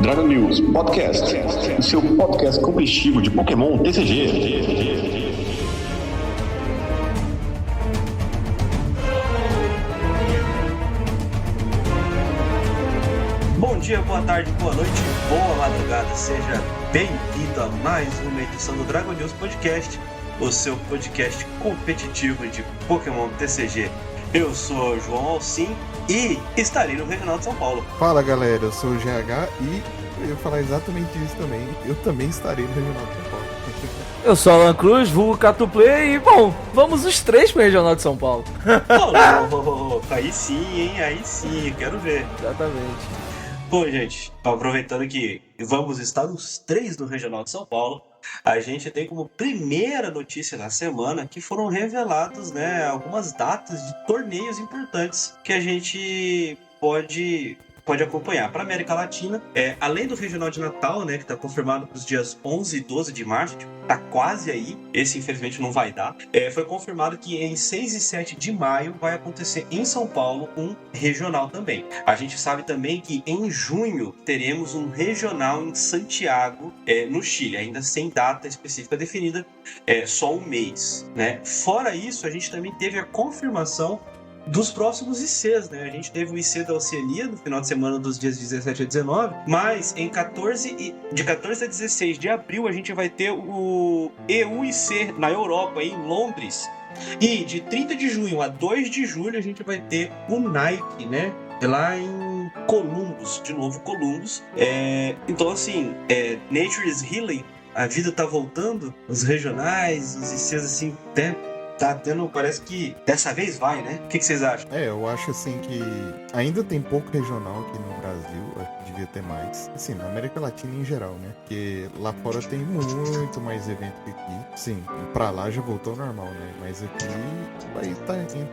Dragon News Podcast, o seu podcast competitivo de Pokémon TCG. Bom dia, boa tarde, boa noite, boa madrugada. Seja bem-vindo a mais uma edição do Dragon News Podcast, o seu podcast competitivo de Pokémon TCG. Eu sou o João Alcim e estarei no Regional de São Paulo. Fala galera, eu sou o GH e eu ia falar exatamente isso também. Eu também estarei no Regional de São Paulo. Eu sou Alan Cruz, vulgo Catuplay e, bom, vamos os três pro Regional de São Paulo. Aí sim, hein? Aí sim, quero ver. Exatamente. Bom, gente, aproveitando que vamos estar os três no Regional de São Paulo, a gente tem como primeira notícia da semana que foram revelados, né, algumas datas de torneios importantes que a gente pode acompanhar. Para a América Latina, além do Regional de Natal, né, que está confirmado para os dias 11 e 12 de março, tá quase aí, esse infelizmente não vai dar, foi confirmado que em 6 e 7 de maio vai acontecer em São Paulo um regional também. A gente sabe também que em junho teremos um regional em Santiago, no Chile, ainda sem data específica definida, só um mês, né? Fora isso, a gente também teve a confirmação dos próximos ICs, né? A gente teve o IC da Oceania no final de semana dos dias 17 a 19, mas de 14 a 16 de abril a gente vai ter o EUIC na Europa, em Londres. E de 30 de junho a 2 de julho a gente vai ter o Nike, né? Lá em Columbus, de novo Columbus. Então assim, Nature is Healing, a vida tá voltando, os regionais, os ICs assim, né? Tá tendo, parece que dessa vez vai, né? O que vocês acham? Eu acho assim que ainda tem pouco regional aqui no Brasil, acho que devia ter mais. Assim, na América Latina em geral, né? Porque lá fora tem muito mais evento que aqui. Sim, pra lá já voltou ao normal, né? Mas aqui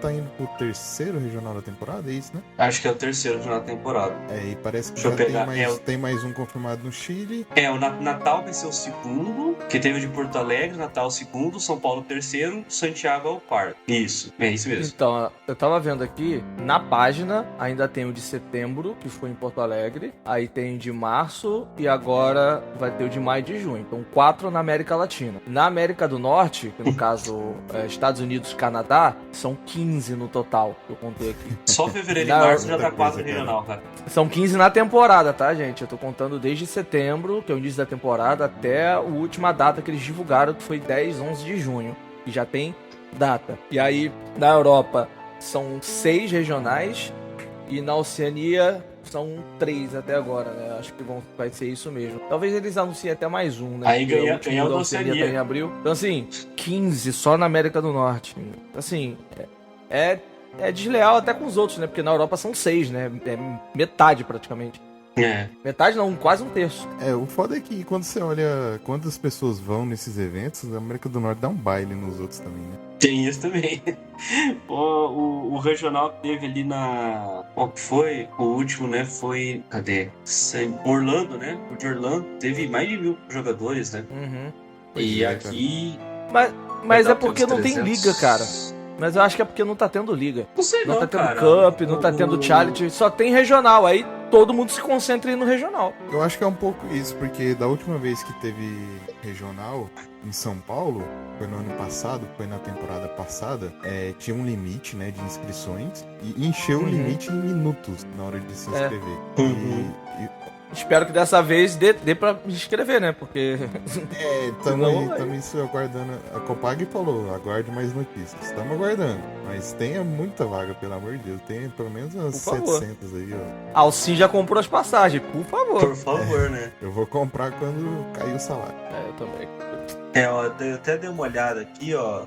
tá indo pro terceiro regional da temporada, é isso, né? Acho que é o terceiro regional da temporada. E parece que Deixa já tem mais um confirmado no Chile. O Natal vai ser o segundo, que teve o de Porto Alegre, Natal o segundo, São Paulo o terceiro, Santiago é o quarto. Isso, é isso mesmo. Então, eu tava vendo aqui, na página ainda tem o de setembro, que foi em Porto Alegre, aí tem o de março e agora vai ter o de maio e de junho. Então, 4 na América Latina. Na América do Norte, que no caso Estados Unidos e Canadá, são 15 no total, que eu contei aqui. Só fevereiro e março já tá 4 regional, cara. São 15 na temporada, tá, gente? Eu tô contando desde setembro, que é o início da temporada, até a última data que eles divulgaram, que foi 10, 11 de junho. E já tem data. E aí, na Europa, são 6 regionais e na Oceania são 3 até agora, né? Acho que vai ser isso mesmo. Talvez eles anunciem até mais um, né? Aí ganhar da Oceania tá em abril. Então, assim, 15 só na América do Norte. Assim, é desleal até com os outros, né? Porque na Europa são 6, né? É metade praticamente. Metade não, quase um terço. O foda é que quando você olha quantas pessoas vão nesses eventos, a América do Norte dá um baile nos outros também, né? Tem isso também. O regional que teve ali qual que foi? O último, né? Foi. Cadê? Orlando, né? O de Orlando teve mais de 1.000 jogadores, né? Uhum. E aqui. Mas é porque não tem liga, cara. Mas eu acho que é porque não tá tendo liga. Não sei não não, tá tendo cara. Cup, não tá tendo Challenge, só tem regional. Aí todo mundo se concentra aí no regional. Eu acho que é um pouco isso, porque da última vez que teve regional em São Paulo, foi no ano passado, foi na temporada passada, tinha um limite, né, de inscrições e encheu o limite em minutos na hora de se inscrever. Espero que dessa vez dê pra me inscrever, né? Porque. Estamos aguardando. A Copag falou, aguarde mais notícias. Estamos aguardando. Mas tenha muita vaga, pelo amor de Deus. Tenha pelo menos umas 700 aí, ó. Alcim já comprou as passagens, por favor. Por favor, né? Eu vou comprar quando cair o salário. Eu também. Eu até dei uma olhada aqui, ó.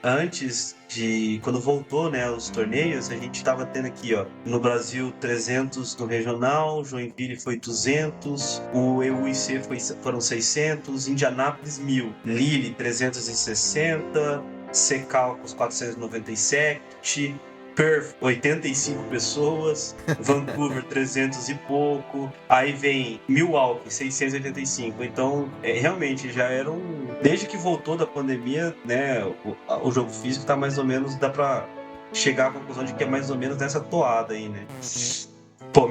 Antes de quando voltou, né, os torneios, a gente tava tendo aqui, ó, no Brasil 300 no regional, Joinville foi 200, o EUIC foram 600, Indianápolis 1.000, Lille 360, Secalcos 497, Perth 85 pessoas, Vancouver 300 e pouco, aí vem Milwaukee 685. Então realmente já era desde que voltou da pandemia, né, o jogo físico tá mais ou menos, dá pra chegar à conclusão de que é mais ou menos nessa toada aí, né. Pô,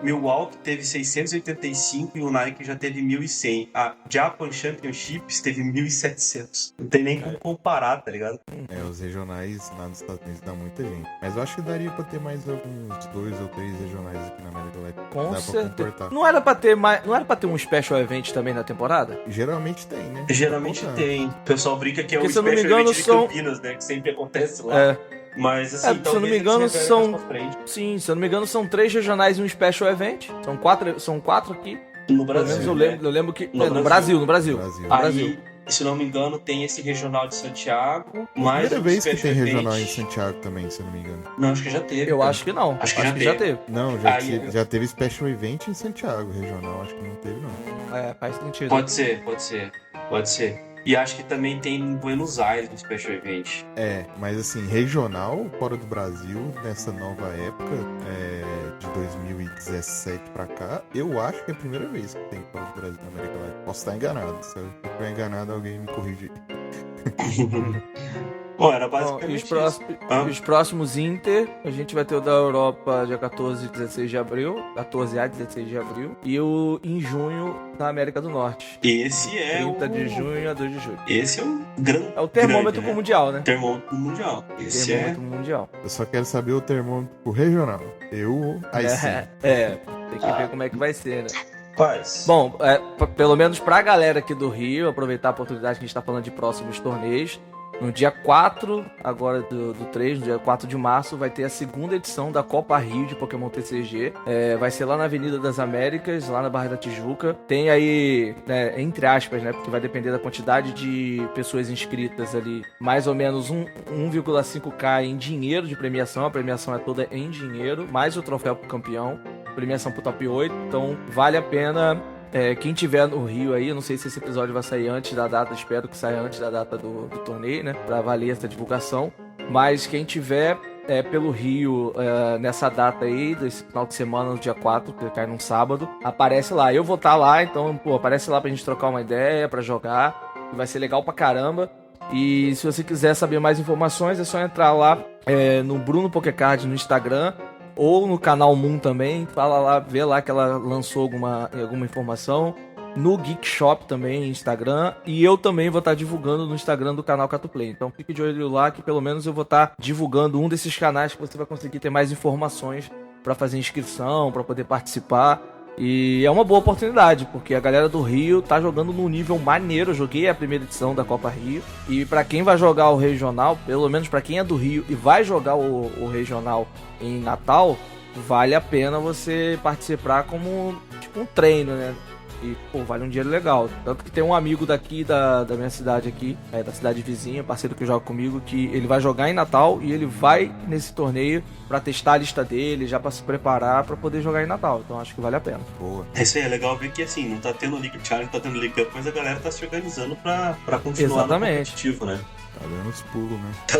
Milwaukee teve 685 e o Nike já teve 1.100. A Japan Championships teve 1.700. Não tem nem como comparar, tá ligado? Os regionais lá nos Estados Unidos dá muita gente. Mas eu acho que daria pra ter mais alguns 2 ou 3 regionais aqui na América Latina. Com dá certeza. pra comportar. Não era pra ter mais, não era pra ter um special event também na temporada? Geralmente tem, né? Geralmente tem. O pessoal brinca que é Porque, o se eu não me Special engano, Event de são- Campinas, né? Que sempre acontece lá. É. Mas assim, Se eu não talvez me engano, eles revelem são. mais pra frente. Sim, se eu não me engano, são 3 regionais e um special event. São quatro aqui. No Pelo Brasil, menos né? eu lembro que. No No Brasil. Brasil. Brasil. Aí, se não me engano, tem esse regional de Santiago, mais Primeira o vez que Special tem Event. regional em Santiago também, se eu não me engano. Não, acho que já teve. Eu cara. acho que não. Acho que já já teve. teve. Não, Aí, já teve Special Event em Santiago, regional. Acho que não teve, não. É, faz sentido. Pode ser. E acho que também tem em Buenos Aires um Special Event. Mas assim, regional fora do Brasil, nessa nova época, de 2017 pra cá, eu acho que é a primeira vez que tem fora do Brasil na América Latina. Posso estar enganado. Se eu estiver enganado, alguém me corrige aí. Bom, era Bom, basicamente e os próximos Inter, a gente vai ter o da Europa dia 14 e 16 de abril, 14 a 16 de abril, e o em junho da América do Norte. Esse é 30 de junho a 2 de julho. Esse é um grande. É o termômetro grande, pro né? mundial, né? Termômetro mundial. Esse Termômetro mundial. Eu só quero saber o termômetro pro regional. Aí sim. Tem que ver como é que vai ser, né? Paz. Bom, pelo menos pra galera aqui do Rio, aproveitar a oportunidade que a gente tá falando de próximos torneios. No dia 4, agora do 3, no dia 4 de março, vai ter a segunda edição da Copa Rio de Pokémon TCG. Vai ser lá na Avenida das Américas, lá na Barra da Tijuca. Tem aí, né, entre aspas, né, porque vai depender da quantidade de pessoas inscritas ali, mais ou menos 1,5k em dinheiro de premiação. A premiação é toda em dinheiro, mais o troféu pro campeão, premiação pro top 8. Então vale a pena. Quem tiver no Rio aí, eu não sei se esse episódio vai sair antes da data, espero que saia antes da data do torneio, né? Pra valer essa divulgação. Mas quem tiver pelo Rio nessa data aí, desse final de semana, no dia 4, que cai num sábado, aparece lá. Eu vou estar lá, então, aparece lá pra gente trocar uma ideia, pra jogar. Vai ser legal pra caramba. E se você quiser saber mais informações, é só entrar lá no Bruno Pokécard no Instagram. Ou no canal Moon também, fala lá, vê lá que ela lançou alguma informação. No Geek Shop também, Instagram. E eu também vou estar divulgando no Instagram do canal Catuplay. Então fique de olho lá que pelo menos eu vou estar divulgando um desses canais que você vai conseguir ter mais informações para fazer inscrição, para poder participar. E é uma boa oportunidade, porque a galera do Rio tá jogando num nível maneiro. Eu joguei a primeira edição da Copa Rio. E pra quem vai jogar o regional, pelo menos pra quem é do Rio e vai jogar o regional em Natal, vale a pena você participar como tipo um treino, né? E, vale um dinheiro legal. Tanto que tem um amigo daqui da minha cidade aqui, da cidade vizinha, parceiro que joga comigo, que ele vai jogar em Natal e ele vai nesse torneio pra testar a lista dele, já pra se preparar pra poder jogar em Natal. Então acho que vale a pena. Boa. Isso aí é legal ver que assim, não tá tendo League Challenge, não tá tendo League Cup, mas a galera tá se organizando pra continuar Exatamente. no competitivo, né? Tá dando os pulos, né? Tá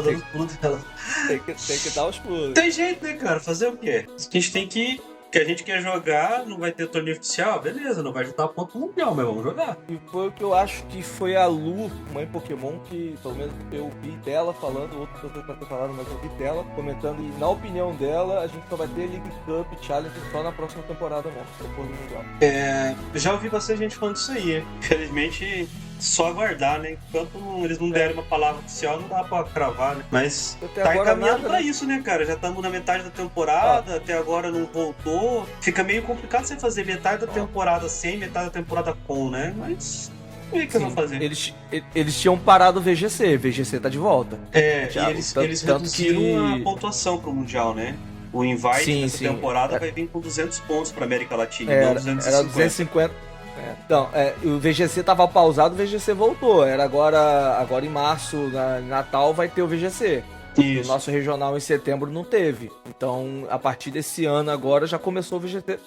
dando os pulos dela. Tem que dar os pulos. Tem jeito, né, cara? Fazer o quê? A gente tem que a gente quer jogar, não vai ter torneio oficial, beleza, não vai juntar ponto mundial, mas vamos jogar. E foi o que eu acho que foi a Lu, mãe Pokémon, que pelo menos eu vi dela falando, outras pessoas podem ter falado, mas eu vi dela comentando, e na opinião dela, a gente só vai ter League Cup Challenge só na próxima temporada mesmo, depois do Mundial. Já ouvi bastante gente falando isso aí, infelizmente só aguardar, né? Enquanto eles não derem uma palavra oficial, não dá pra cravar, né? Mas Até tá agora encaminhado nada, pra né? isso, né, cara? Já estamos na metade da temporada, até agora não voltou. Fica meio complicado você fazer metade da temporada sem, metade da temporada com, né? Mas o que eu vou fazer? Eles tinham parado o VGC tá de volta. E eles tanto reduziram que- a pontuação pro Mundial, né? O invite Sim, dessa sim. temporada vai vir com 200 pontos pra América Latina, não Era 250. 250. Então, o VGC tava pausado, o VGC voltou. Era agora em março, em Natal, vai ter o VGC. O Isso. nosso regional em setembro não teve. Então, a partir desse ano agora já começou o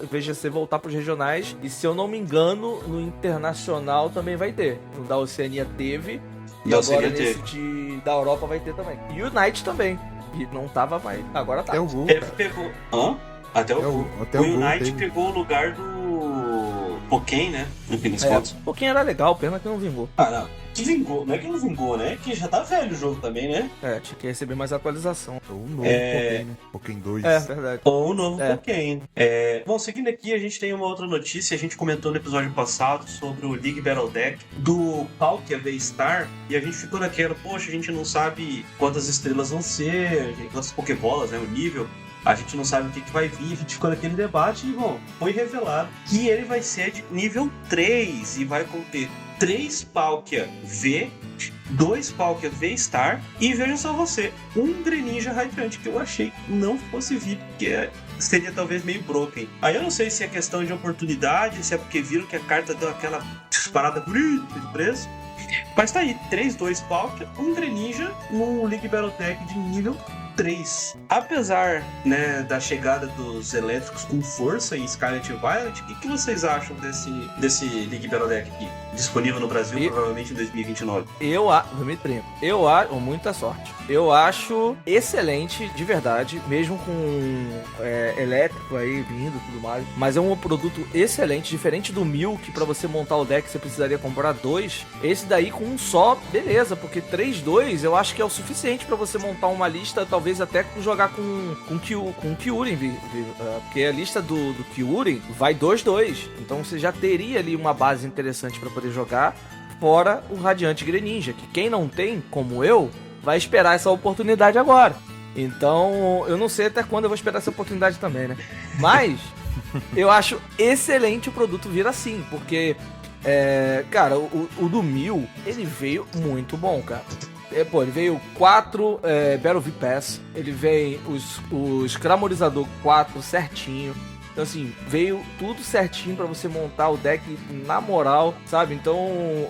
VGC voltar para os regionais. E se eu não me engano, no internacional também vai ter. No da Oceania teve. E Da agora Oceania nesse da Europa vai ter também. E o Unite também. E não tava mais. Agora tá. Até o Gol, Ele cara. pegou. Hã? Até o Gol. Até O o Gol Unite teve. pegou o lugar do Pokémon, né? No fim das Um contas. pouquinho era legal, pena que não vingou. Ah, não. vingou. Não é que não vingou, né? É que já tá velho o jogo também, né? Tinha que receber mais atualização. Ou o novo Pokémon, né? Pokémon 2. Verdade. Ou o novo Pokémon. Bom, seguindo aqui, a gente tem uma outra notícia. A gente comentou no episódio passado sobre o League Battle Deck do Palkia V-Star. E a gente ficou naquela, poxa, a gente não sabe quantas estrelas vão ser, quantas Pokébolas, né? O nível. A gente não sabe o que vai vir, a gente ficou naquele debate e, bom, foi revelado que ele vai ser de nível 3 e vai conter 3 Palkia V, 2 Palkia V-Star e veja só você, um Greninja Hydrant, que eu achei que não fosse vir, porque seria talvez meio broken. Aí eu não sei se é questão de oportunidade, se é porque viram que a carta deu aquela disparada bonita de preço, mas tá aí, 3-2 Palkia, um Greninja no League Battle Deck de nível 3. Apesar, né, da chegada dos elétricos com força em Scarlet e Violet, o que vocês acham desse League Battle Deck aqui? Disponível no Brasil, provavelmente em 2029. 2030. Eu acho, muita sorte. Eu acho excelente, de verdade, mesmo com elétrico aí vindo e tudo mais. Mas é um produto excelente, diferente do Mil, que pra você montar o deck você precisaria comprar 2. Esse daí com um só, beleza, porque 3-2 eu acho que é o suficiente pra você montar uma lista, talvez até jogar com Kyurem, porque a lista do Kyurem vai 2-2. Então você já teria ali uma base interessante pra poder jogar, fora o Radiante Greninja, que quem não tem, como eu, vai esperar essa oportunidade agora. Então, eu não sei até quando eu vou esperar essa oportunidade também, né? Mas, eu acho excelente o produto vir assim, porque, cara, o do Mil, ele veio muito bom, cara. Ele veio 4 Battle V-Pass, ele vem os Cramorizador 4 certinho. Então, assim, veio tudo certinho pra você montar o deck na moral, sabe? Então,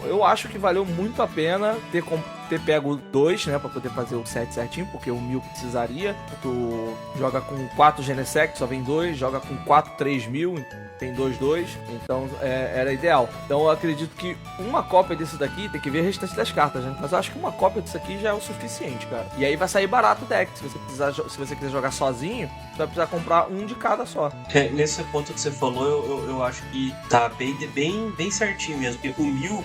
eu acho que valeu muito a pena ter pego 2, né? Pra poder fazer o set certinho, porque o Mil precisaria. Tu joga com 4 Genesect, só vem 2. Joga com 4, 3 mil, tem 2-2. Então, era ideal. Então, eu acredito que uma cópia desse daqui, tem que ver o restante das cartas, né? Mas eu acho que uma cópia disso aqui já é o suficiente, cara. E aí vai sair barato o deck. Se você quiser jogar sozinho, você vai precisar comprar um de cada só. Nesse ponto que você falou, eu acho que tá bem certinho mesmo. Porque o Mil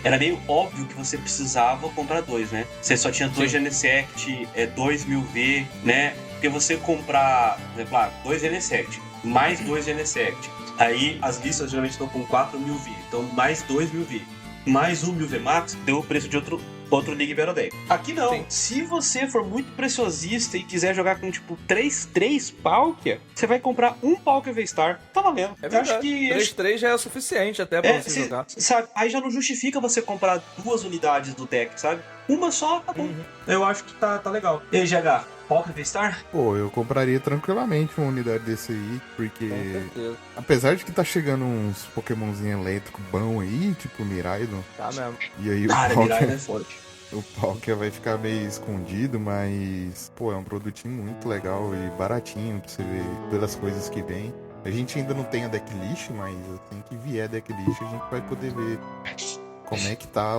era meio óbvio que você precisava comprar 2, né? Você só tinha 2 Genesect, 2 1000V, né? Porque você comprar, claro, 2 Genesect, mais 2 Genesect. Aí as listas geralmente estão com 4 1000V. Então mais 2 1000V, mais 1 1000V Max, deu o preço de outro League Battle Deck. Aqui não. Sim. Se você for muito preciosista e quiser jogar com, tipo, 3 Palkia, você vai comprar um Palkia V-Star. Tá valendo. Eu acho que 3 já é o suficiente até pra você jogar. Sabe? Aí já não justifica você comprar 2 unidades do deck, sabe? Uma só, tá bom. Eu acho que tá legal. E aí, GH, Palkia V-Star? Pô, eu compraria tranquilamente uma unidade desse aí, porque apesar de que tá chegando uns Pokémonzinho elétrico bom aí, tipo o Miraidon. Tá mesmo. E aí Miraidon é forte. O Palkia vai ficar meio escondido, mas, pô, é um produtinho muito legal e baratinho pra você ver pelas coisas que vem. A gente ainda não tem a decklist, mas assim que vier a decklist a gente vai poder ver como é que tá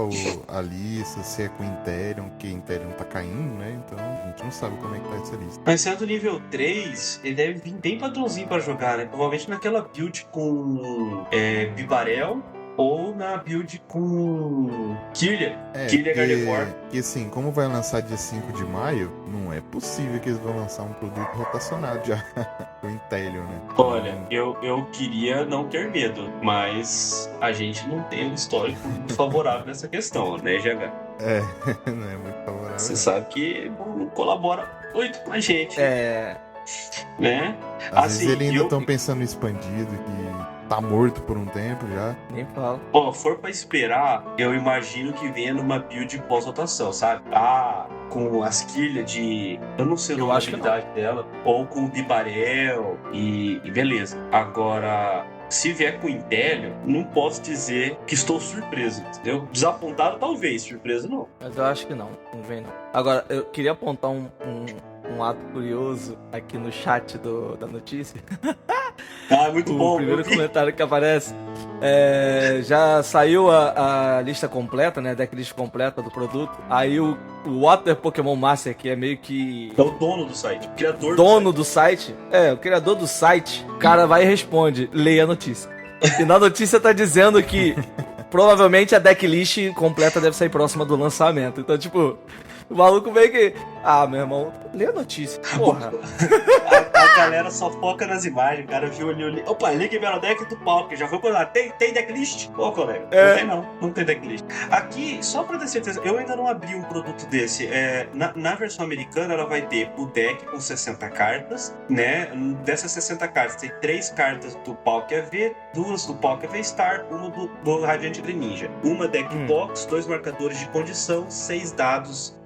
a lista, se é com Inteleon, porque Inteleon tá caindo, né? Então a gente não sabe como é que tá essa lista. Mas sendo nível 3, ele deve vir bem padrãozinho pra jogar, né? Provavelmente naquela build com Bibarel ou na build com Kirlia Gardevoir. E assim, como vai lançar dia 5 de maio, não é possível que eles vão lançar um produto rotacionado já pro Inteleon, né? Olha, eu queria não ter medo, mas a gente não tem um histórico muito favorável nessa questão, né, GH? Não é muito favorável. Você sabe que não colabora muito com a gente. Né? Às vezes eles ainda estão pensando em expandido, que tá morto por um tempo já. Nem falo. For pra esperar, eu imagino que venha numa build pós-rotação, sabe? Com as quilhas de... Eu não sei o nome da habilidade dela. Ou com o Bibarel e beleza. Agora, se vier com Inteleon, não posso dizer que estou surpreso, entendeu? Desapontado talvez, surpreso não. Mas eu acho que não vem não. Agora, eu queria apontar um ato curioso aqui no chat da notícia. Muito bom. O primeiro comentário que aparece. Já saiu a lista completa, né? A decklist completa do produto. Aí o Water Pokémon Master, que é meio que... É o dono do site. O criador do site. O criador do site. O cara vai e responde: leia a notícia. E na notícia tá dizendo que provavelmente a decklist completa deve sair próxima do lançamento. Então, tipo, o maluco meio que... Ah, meu irmão, lê a notícia, porra. A galera só foca nas imagens, o cara viu ali. Opa, League Battle Deck do Pauper, já foi por lá. Tem decklist? Pô, colega, não tem não tem decklist. Aqui, só pra ter certeza, eu ainda não abri um produto desse. Na versão americana, ela vai ter o deck com 60 cartas, né? Dessas 60 cartas, tem 3 cartas do Pauper V, 2 do Pauper V-Star, uma do Radiant Greninja. Uma deck box, 2 marcadores de condição, 6 dados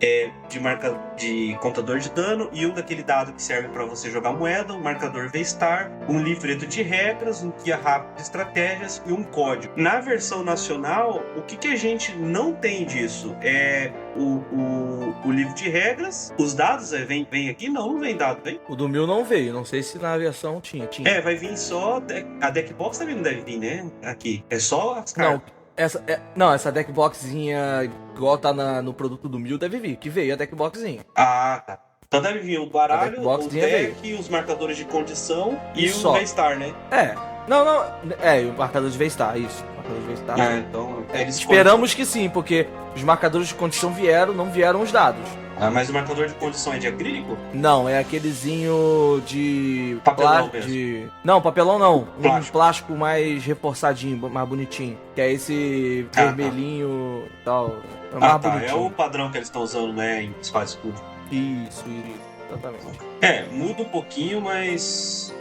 de contador de dano e um daquele dado que serve para você jogar moeda, um marcador V-Star, um livreto de regras, um guia rápido de estratégias e um código. Na versão nacional, o que a gente não tem disso é o livro de regras, os dados vem aqui? Não vem dado, vem? O do 1000 não veio, não sei se na versão tinha. Vai vir só, a deck box também não deve vir, né? Aqui, é só as cartas. Essa deckboxzinha igual tá no produto do 1000 deve vir, que veio a deckboxzinha. Ah, tá. Então deve vir o baralho, o deck, veio. Os marcadores de condição e só. o V-Star, né? O marcador de V-Star, isso. Marcador de V-Star. Então esperamos que sim, porque os marcadores de condição não vieram os dados. Mas o marcador de condição é de acrílico? Não, é aquelezinho de... Papelão mesmo. Não, papelão não. Plástico. Um plástico mais reforçadinho, mais bonitinho. Que é esse vermelhinho e tal. É mais bonitinho. É o padrão que eles estão usando, né, em Spice School. Isso, exatamente. Muda um pouquinho, mas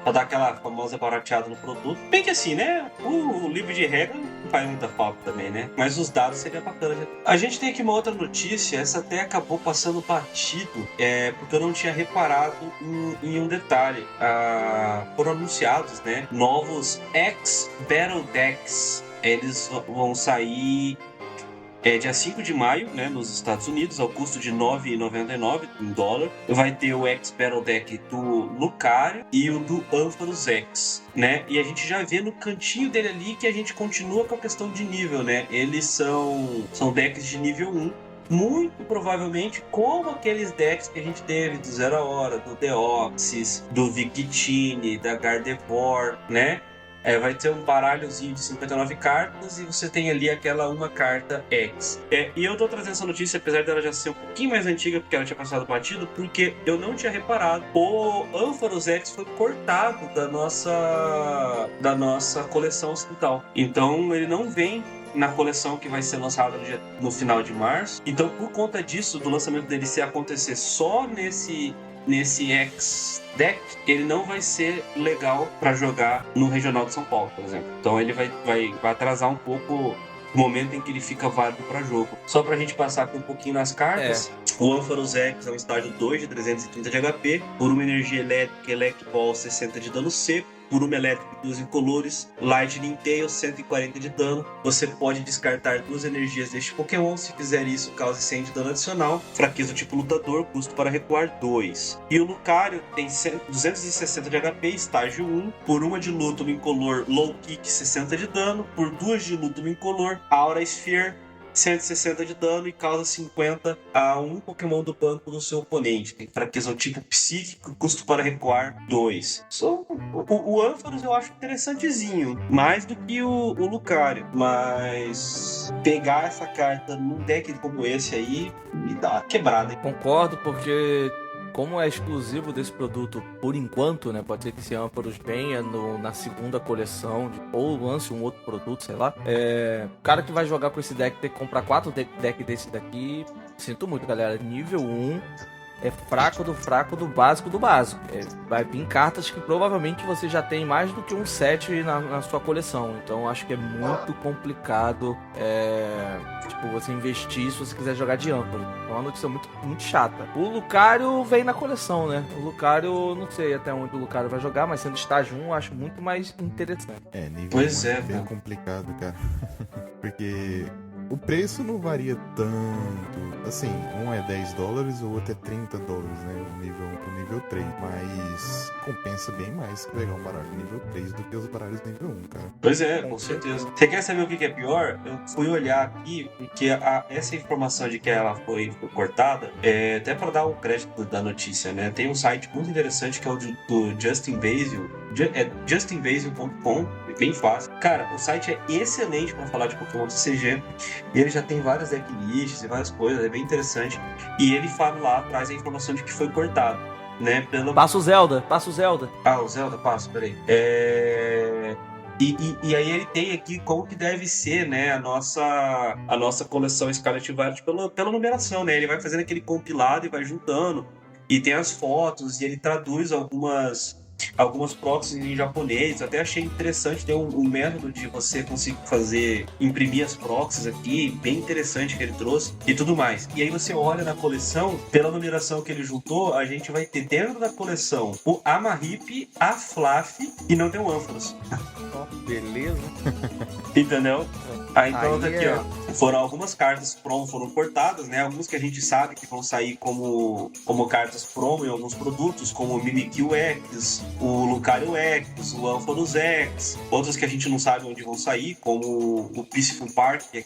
pra dar aquela famosa barateada no produto. Bem que assim, né? O livro de regra não faz muita falta também, né? Mas os dados seria bacana. A gente tem aqui uma outra notícia, essa até acabou passando batido, porque eu não tinha reparado em um detalhe. Foram anunciados, né? Novos X-Battle Decks. Eles vão sair... dia 5 de maio, né, nos Estados Unidos, ao custo de $9,99 em dólar. Vai ter o X-Battle Deck do Lucario e o do Ampharos X, né? E a gente já vê no cantinho dele ali que a gente continua com a questão de nível, né? Eles são decks de nível 1. Muito provavelmente como aqueles decks que a gente teve do Zero a Hora, do Deoxys, do Victini, da Gardevoir, né? Vai ter um baralhozinho de 59 cartas e você tem ali aquela uma carta X. E eu tô trazendo essa notícia, apesar dela já ser um pouquinho mais antiga, porque ela tinha passado batido, porque eu não tinha reparado. O Ampharos X foi cortado da nossa coleção ocidental. Então ele não vem na coleção que vai ser lançada no final de março. Então, por conta disso, do lançamento dele se acontecer só nesse X-Deck, ele não vai ser legal para jogar no Regional de São Paulo, por exemplo. Então ele vai atrasar um pouco o momento em que ele fica válido para jogo. Só pra gente passar aqui um pouquinho nas cartas, o Ampharos X é um estágio 2 de 330 de HP, por uma energia elétrica, Elect Ball 60 de dano seco, por uma elétrica e 2 incolores, Lightning Tail 140 de dano. Você pode descartar 2 energias deste Pokémon. Se fizer isso, cause 100 de dano adicional. Fraqueza tipo lutador, custo para recuar 2. E o Lucario tem 260 de HP, estágio 1, por uma de luto no incolor Low Kick 60 de dano, por 2 de luto no incolor Aura Sphere 160 de dano e causa 50 a um Pokémon do banco do seu oponente. Tem fraqueza tipo psíquico, custo para recuar 2. O Ampharos eu acho interessantezinho, mais do que o Lucario, mas pegar essa carta num deck como esse aí me dá uma quebrada. Concordo, porque como é exclusivo desse produto por enquanto, né? Pode ser que esse Ampharos venha na segunda coleção, ou lance um outro produto, sei lá. O cara que vai jogar com esse deck tem que comprar 4 decks desse daqui. Sinto muito, galera. Nível 1 é fraco do básico do básico. Vai vir cartas que provavelmente você já tem mais do que um set na sua coleção. Então acho que é muito complicado você investir se você quiser jogar de Ampharos. É uma notícia muito, muito chata. O Lucario vem na coleção, né? O Lucario, não sei até onde o Lucario vai jogar, mas sendo estágio 1, eu acho muito mais interessante. Nível pois 1 é bem complicado, cara. Porque o preço não varia tanto. Assim, um é $10, o outro é $30, né? O nível 1 pro nível 3. Mas compensa bem mais pegar um baralho nível 3 do que os baralhos nível 1, cara. Pois é, com certeza. Você quer saber o que é pior? Eu fui olhar aqui, porque essa informação de que ela foi cortada, até para dar o crédito da notícia, né? Tem um site muito interessante que é o do Justin Basil, justinbasil.com, bem fácil. Cara, o site é excelente pra falar de Pokémon TCG. E ele já tem várias decklists e várias coisas, é bem interessante. E ele fala lá, traz a informação de que foi cortado, né? Passa o Zelda. Ah, o Zelda, passa, peraí. E aí ele tem aqui como que deve ser, né, a nossa coleção Scarlet Violet pela numeração, né? Ele vai fazendo aquele compilado e vai juntando. E tem as fotos, e ele traduz algumas proxies em japonês. Eu até achei interessante, tem um método de você conseguir imprimir as proxies aqui, bem interessante que ele trouxe, e tudo mais. E aí você olha na coleção, pela numeração que ele juntou, a gente vai ter dentro da coleção o Amarip, a Flaf, e não tem o Ampharos. Beleza. Entendeu? Aí então tá Aí aqui, ó. Foram algumas cartas promo foram cortadas, né? Alguns que a gente sabe que vão sair como cartas promo em alguns produtos, como o Mimikyu X, o Lucario X, o Ampharos X. Outros que a gente não sabe onde vão sair, como o Peaceful Park, que é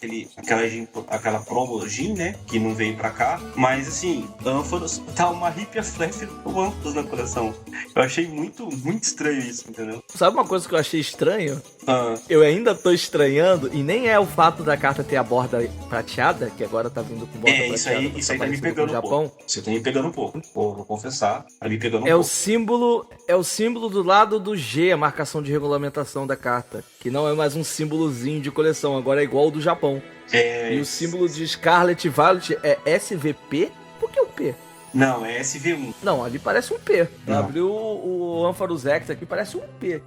aquela promo Gin, né? Que não veio pra cá. Mas assim, Ampharos, tá uma Ripia Flash com Ampharos na coleção. Eu achei muito, muito estranho isso, entendeu? Sabe uma coisa que eu achei estranho? Ah. Eu ainda tô estranhando, e nem é o fato da carta ter a borda prateada, que agora tá vindo com borda prateada. Isso aí tá me pegando um pouco. Você tá me pegando um pouco. Vou confessar. Tá me pegando um pouco. É o símbolo do lado do G, a marcação de regulamentação da carta. Que não é mais um símbolozinho de coleção, agora é igual ao do Japão. E o símbolo de Scarlet Violet é SVP? Por que o P? Não, é SV1. Não, ali parece um P. Não. Abriu o Ampharos X aqui, parece um P.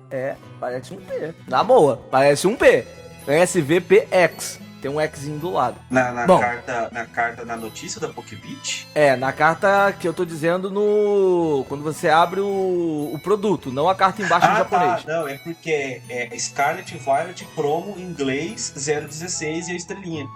Parece um P. Na boa, parece um P. SVPX. Tem um Xzinho do lado. Na carta, na notícia da Pokébit? Na carta que eu tô dizendo quando você abre o produto, não a carta embaixo em japonês. Não, é porque é Scarlet Violet promo inglês 016 e a estrelinha.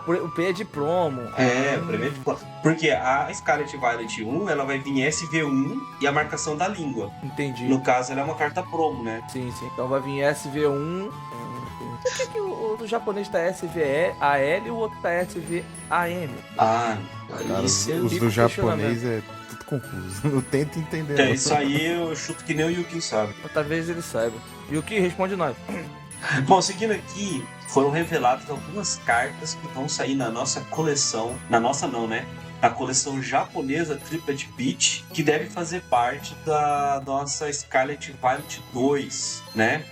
O P é de promo. O primeiro de promo. Porque a Scarlet Violet 1, ela vai vir SV1 e a marcação da língua. Entendi. No caso, ela é uma carta promo, né? Sim. Então vai vir SV1. Por que o do japonês tá SVAL e o outro tá SVAM? Cara, os do japonês é tudo confuso. Não tenta entender. Isso aí eu chuto que nem o Yuki sabe. Talvez ele saiba. Yuki, responde nós. Bom, seguindo aqui, foram reveladas algumas cartas que vão sair na nossa coleção. Na nossa não, né? Na coleção japonesa Triplet Beach, que deve fazer parte da nossa Scarlet Violet 2, né?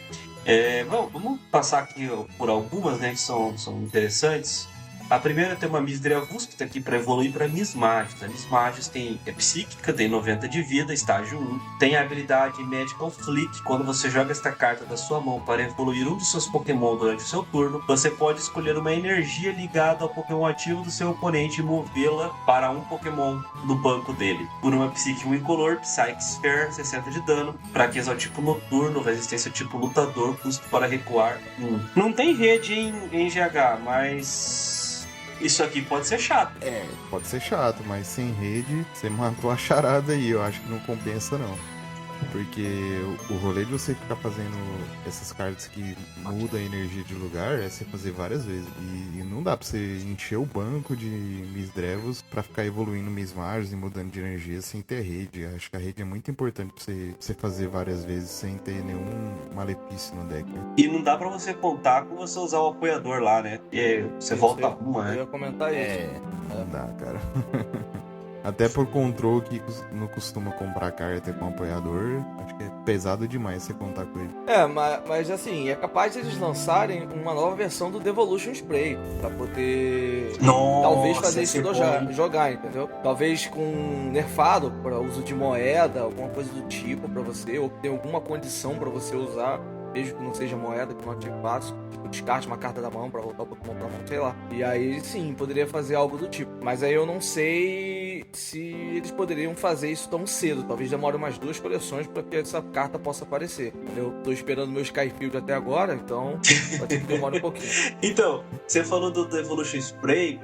Vamos passar aqui por algumas, né, que são interessantes. A primeira tem uma Miss Dreyfus, que está aqui para evoluir para Miss Magis. A Miss Magis é psíquica, tem 90 de vida, estágio 1. Tem a habilidade Medical Flick. Quando você joga esta carta da sua mão para evoluir um dos seus Pokémon durante o seu turno, você pode escolher uma energia ligada ao Pokémon ativo do seu oponente e movê-la para um Pokémon no banco dele. Por uma Psique 1 incolor, Psychic Sphere, 60 de dano. Fraqueza ao tipo noturno, resistência ao tipo lutador, custo para recuar 1. Não tem rede em GH, mas... isso aqui pode ser chato. Pode ser chato, mas sem rede, você matou a charada aí. Eu acho que não compensa, não. Porque o rolê de você ficar fazendo essas cartas que mudam a energia de lugar é você fazer várias vezes. E não dá pra você encher o banco de Miss Drevos pra ficar evoluindo Miss Mars e mudando de energia sem ter rede. Acho que a rede é muito importante pra você fazer várias vezes sem ter nenhum malefício no deck. Né? E não dá pra você contar com você usar o apoiador lá, né? E você volta uma, né? Eu ia comentar isso. Não dá, cara. Até por controle que não costuma comprar carta com apoiador, acho que é pesado demais você contar com ele. Mas assim, é capaz de eles lançarem uma nova versão do Devolution Spray pra poder talvez fazer isso jogar, entendeu? Talvez com nerfado para uso de moeda, alguma coisa do tipo pra você, ou que tem alguma condição pra você usar, mesmo que não seja moeda, que não ative fácil, tipo, descarte uma carta da mão pra voltar o Pokémon pra mão, sei lá. E aí sim, poderia fazer algo do tipo. Mas aí eu não sei se eles poderiam fazer isso tão cedo. Talvez demore umas 2 coleções pra que essa carta possa aparecer. Eu tô esperando meu Skyfield até agora, então pode ser que demore um pouquinho. Então, você falou do Evolution Spray,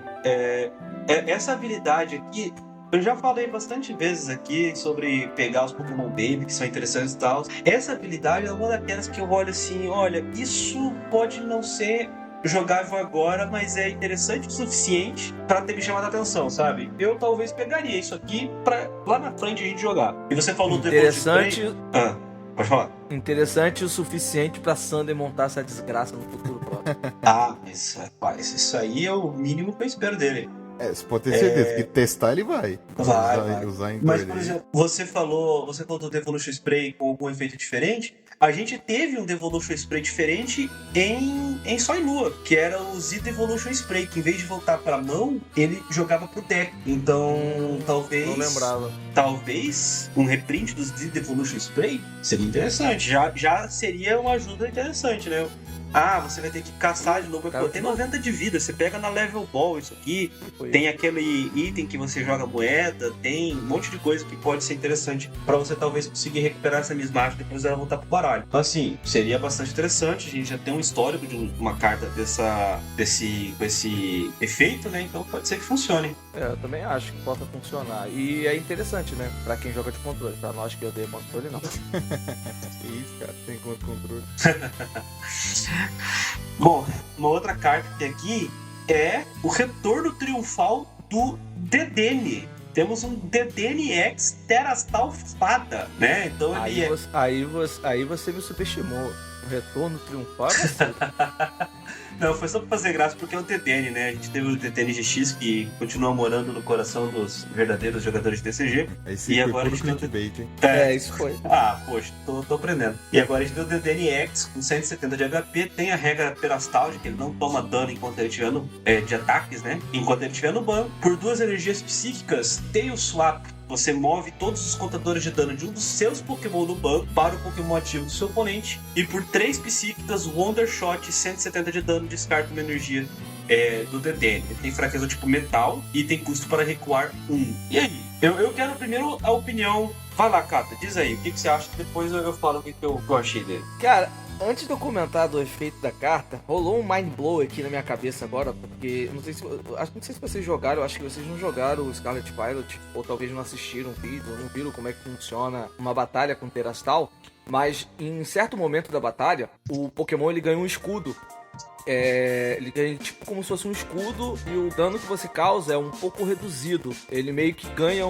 essa habilidade aqui, eu já falei bastante vezes aqui sobre pegar os Pokémon Baby, que são interessantes e tal. Essa habilidade é uma daquelas que eu olho assim, olha, isso pode não ser jogável agora, mas é interessante o suficiente pra ter me chamado a atenção, sabe? Eu talvez pegaria isso aqui pra lá na frente a gente jogar. E você falou do interessante. Pode falar. Interessante o suficiente pra Sander montar essa desgraça no futuro próximo. Ah, mas rapaz, isso aí é o mínimo que eu espero dele. Você pode ter certeza que testar ele vai. Vai. Usar em Mas, torneio. por exemplo, você falou do Devolution Spray com algum efeito diferente. A gente teve um Devolution Spray diferente em Sol e Lua, que era o Z Devolution Spray, que em vez de voltar pra mão, ele jogava pro deck. Então, talvez... Não lembrava. Talvez um reprint do Z Devolution Spray seria interessante. Já seria uma ajuda interessante, né? Ah, você vai ter que caçar de novo. Pô, tem 90 de vida, você pega na Level Ball isso aqui. Tem aquele item que você joga moeda, tem um monte de coisa que pode ser interessante pra você talvez conseguir recuperar essa mismatch depois dela voltar pro baralho. Então assim, seria bastante interessante. A gente já tem um histórico de uma carta com esse efeito, né? Então pode ser que funcione. Eu também acho que possa funcionar. E é interessante, né? Pra quem joga de controle. Pra nós que odeia controle, não. Isso, cara, tem controle. Bom, uma outra carta que tem aqui é o retorno triunfal do Dedenne. Temos um Dedenne X Terastal Fada, né? Então ele aí você me subestimou. O retorno triunfal é você. Não, foi só pra fazer graça porque é o Dedenne, né? A gente teve o Dedenne GX que continua morando no coração dos verdadeiros jogadores de TCG. Esse e foi agora a puro gente tem o clickbait, hein? Isso foi. Ah, poxa, tô aprendendo. E agora a gente tem o Dedenne X com 170 de HP, tem a regra perastálgica, ele não toma dano enquanto ele estiver de ataques, né? Enquanto ele estiver no banco. Por 2 energias psíquicas, tem o swap. Você move todos os contadores de dano de um dos seus Pokémon do banco para o Pokémon ativo do seu oponente. E por 3 psíquicas, Wonder Shot 170 de dano, descarta uma energia do Dedenne. Ele tem fraqueza tipo metal e tem custo para recuar 1. E aí? Eu quero primeiro a opinião. Vai lá, Kata, diz aí, o que você acha? Depois eu falo o que eu achei dele. Cara, antes de eu comentar do efeito da carta, rolou um mind blow aqui na minha cabeça agora, porque não sei se vocês jogaram, eu acho que vocês não jogaram o Scarlet Violet, ou talvez não assistiram o vídeo, não viram como é que funciona uma batalha com Terastal, mas em certo momento da batalha, o Pokémon ele ganha um escudo. Ele ganha tipo como se fosse um escudo e o dano que você causa é um pouco reduzido. Ele meio que ganha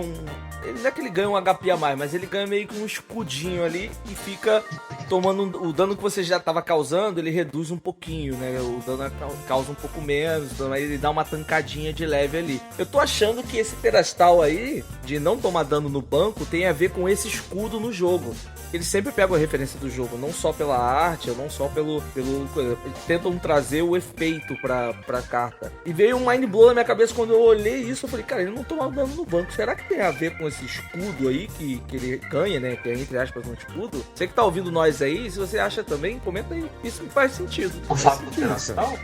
ele não é que ele ganha um HP a mais, mas ele ganha meio que um escudinho ali e fica tomando o dano que você já estava causando, ele reduz um pouquinho, né? O dano causa um pouco menos, então aí ele dá uma tancadinha de leve ali. Eu tô achando que esse Terastal aí, de não tomar dano no banco, tem a ver com esse escudo no jogo. Eles sempre pegam a referência do jogo, não só pela arte, ou não só pelo eles tentam trazer o efeito pra carta. E veio um mind blow na minha cabeça quando eu olhei isso, eu falei, cara, ele não toma dano no banco. Será que tem a ver com esse escudo aí que ele ganha, né? Que é, entre aspas, um escudo. Você que tá ouvindo nós aí, se você acha também, comenta aí. Isso faz sentido. O fato do Terastal?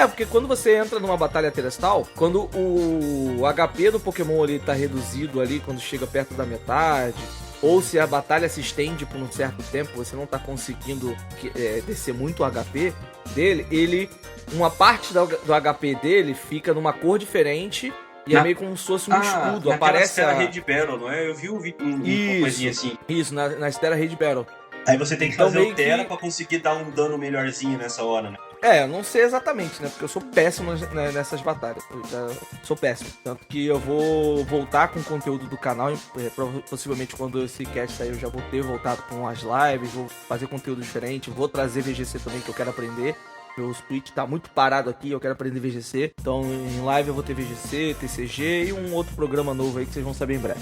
Porque quando você entra numa batalha Terastal, quando o HP do Pokémon ali tá reduzido ali, quando chega perto da metade, ou se a batalha se estende por um certo tempo, você não tá conseguindo descer muito o HP dele, uma parte do HP dele fica numa cor diferente e é meio como se fosse um escudo. Aparece a Red Battle, não é? Eu vi uma coisinha assim. Isso, na Estera Red Battle. Aí você tem que fazer o Terra pra conseguir dar um dano melhorzinho nessa hora, né? Eu não sei exatamente, né? Porque eu sou péssimo nessas batalhas. Eu sou péssimo. Tanto que eu vou voltar com o conteúdo do canal. Possivelmente quando esse cast sair eu já vou ter voltado com as lives. Vou fazer conteúdo diferente. Vou trazer VGC também, que eu quero aprender. O Switch tá muito parado aqui, eu quero aprender VGC. Então em live eu vou ter VGC, TCG e um outro programa novo aí que vocês vão saber em breve.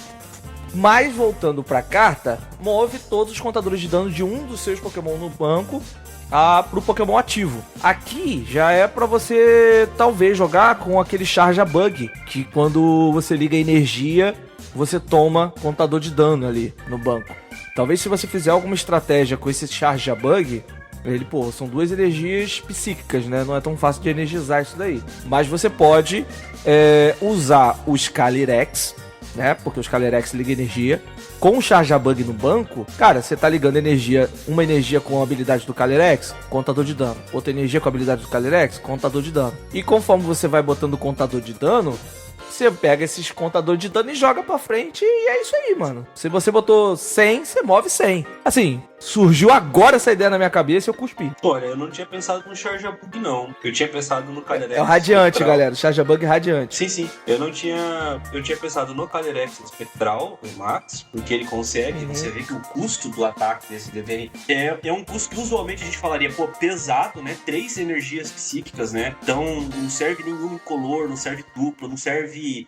Mas voltando pra carta, move todos os contadores de dano de um dos seus Pokémon no banco pro Pokémon ativo. Aqui já é pra você talvez jogar com aquele Charge Bug, que quando você liga a energia, você toma contador de dano ali no banco. Talvez se você fizer alguma estratégia com esse Charge Bug, são 2 energias psíquicas, né? Não é tão fácil de energizar isso daí. Mas você pode usar o Calyrex, né? Porque o Calyrex liga energia. Com o Charge Bug no banco, cara, você tá ligando uma energia com a habilidade do Calyrex, contador de dano. Outra energia com a habilidade do Calyrex, contador de dano. E conforme você vai botando o contador de dano, você pega esses contadores de dano e joga pra frente e é isso aí, mano. Se você botou 100, você move 100. Assim, Surgiu agora essa ideia na minha cabeça e eu cuspi. Olha, eu não tinha pensado no Charge Bug, não. Eu tinha pensado no Calyrex. É o Radiante, Espectral. galera. O Charge Bug Radiante. Sim. Eu tinha pensado no Calyrex Espectral, o Max, porque ele consegue. Você vê que o custo do ataque desse DVN é um custo que usualmente a gente falaria, pô, pesado, né? 3 energias psíquicas, né? Então não serve nenhum incolor, não serve duplo, não serve,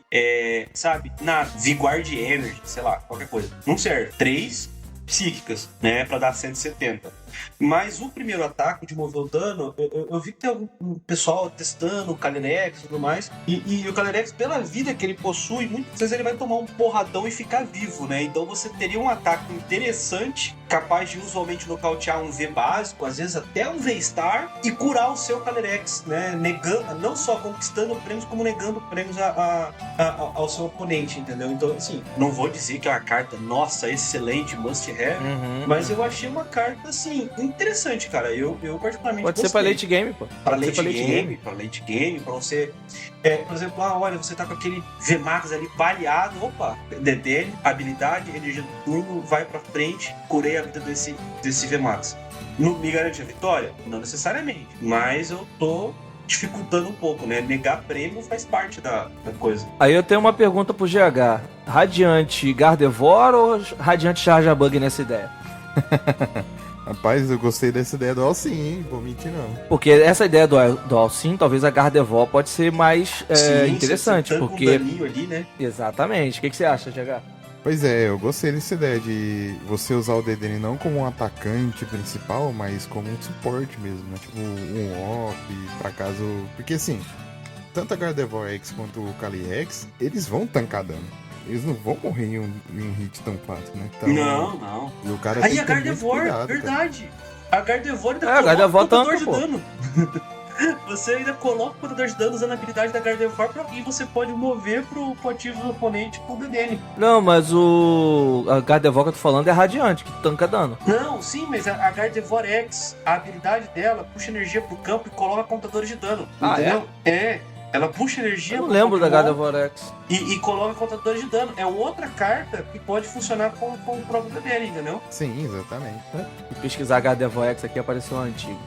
sabe, nada. Vigor de Energy, sei lá, qualquer coisa. Não serve. 3 psíquicas, né? Pra dar 170. Mas o primeiro ataque de mover o dano, eu vi que tem algum pessoal testando o Calyrex e tudo mais. E o Calyrex, pela vida que ele possui, muitas vezes ele vai tomar um porradão e ficar vivo, né? Então você teria um ataque interessante, capaz de usualmente nocautear um V básico, às vezes até um V-Star, e curar o seu Calyrex, né? Negando, não só conquistando prêmios, como negando prêmios ao seu oponente, entendeu? Então, assim, não vou dizer que é uma carta, nossa, excelente, must have, mas eu achei uma carta, assim, interessante, cara. Eu particularmente Pode gostei. ser pra late game, pô. Pra late game, pra você... por exemplo, olha, você tá com aquele VMAX ali baleado, opa, DDL, habilidade, energia do turno, vai pra frente, curei a vida desse VMAX. Me garante a vitória? Não necessariamente, mas eu tô dificultando um pouco, né? Negar prêmio faz parte da coisa. Aí eu tenho uma pergunta pro GH. Radiante Gardevoir ou Radiante Charge Bug nessa ideia? Rapaz, eu gostei dessa ideia do Alcim, hein? Vou mentir não. Porque essa ideia do Alcim, talvez a Gardevoir pode ser mais Sim, interessante, você porque... um daninho ali, né? Exatamente. O que você acha, GH? Pois é, eu gostei dessa ideia de você usar o DDN não como um atacante principal, mas como um suporte mesmo, né? Tipo um off, pra caso... Porque assim, tanto a Gardevoir X quanto o Calyrex, eles vão tancar dano. Eles não vão morrer em um hit tão fácil, né? Então, Não. E o cara Aí tem a que ter muito Gardevoir, cuidado, verdade. A Gardevoir ainda a Gardevoir contador tanca, de pô. dano. Você ainda coloca o contador de dano usando a habilidade da Gardevoir e você pode mover pro ativo do oponente com o DDN. Não, mas a Gardevoir que eu tô falando é Radiante, que tanca dano. Não, sim, mas a Gardevoir X, a habilidade dela puxa energia pro campo e coloca contadores de dano. Ah, entendeu? Ela puxa energia Eu não pro lembro da Pokémon Gardevoir X. e coloca contadores de dano. É outra carta que pode funcionar com o próprio DDN, entendeu? Sim, exatamente. E pesquisar Gardevoir X aqui apareceu uma antiga.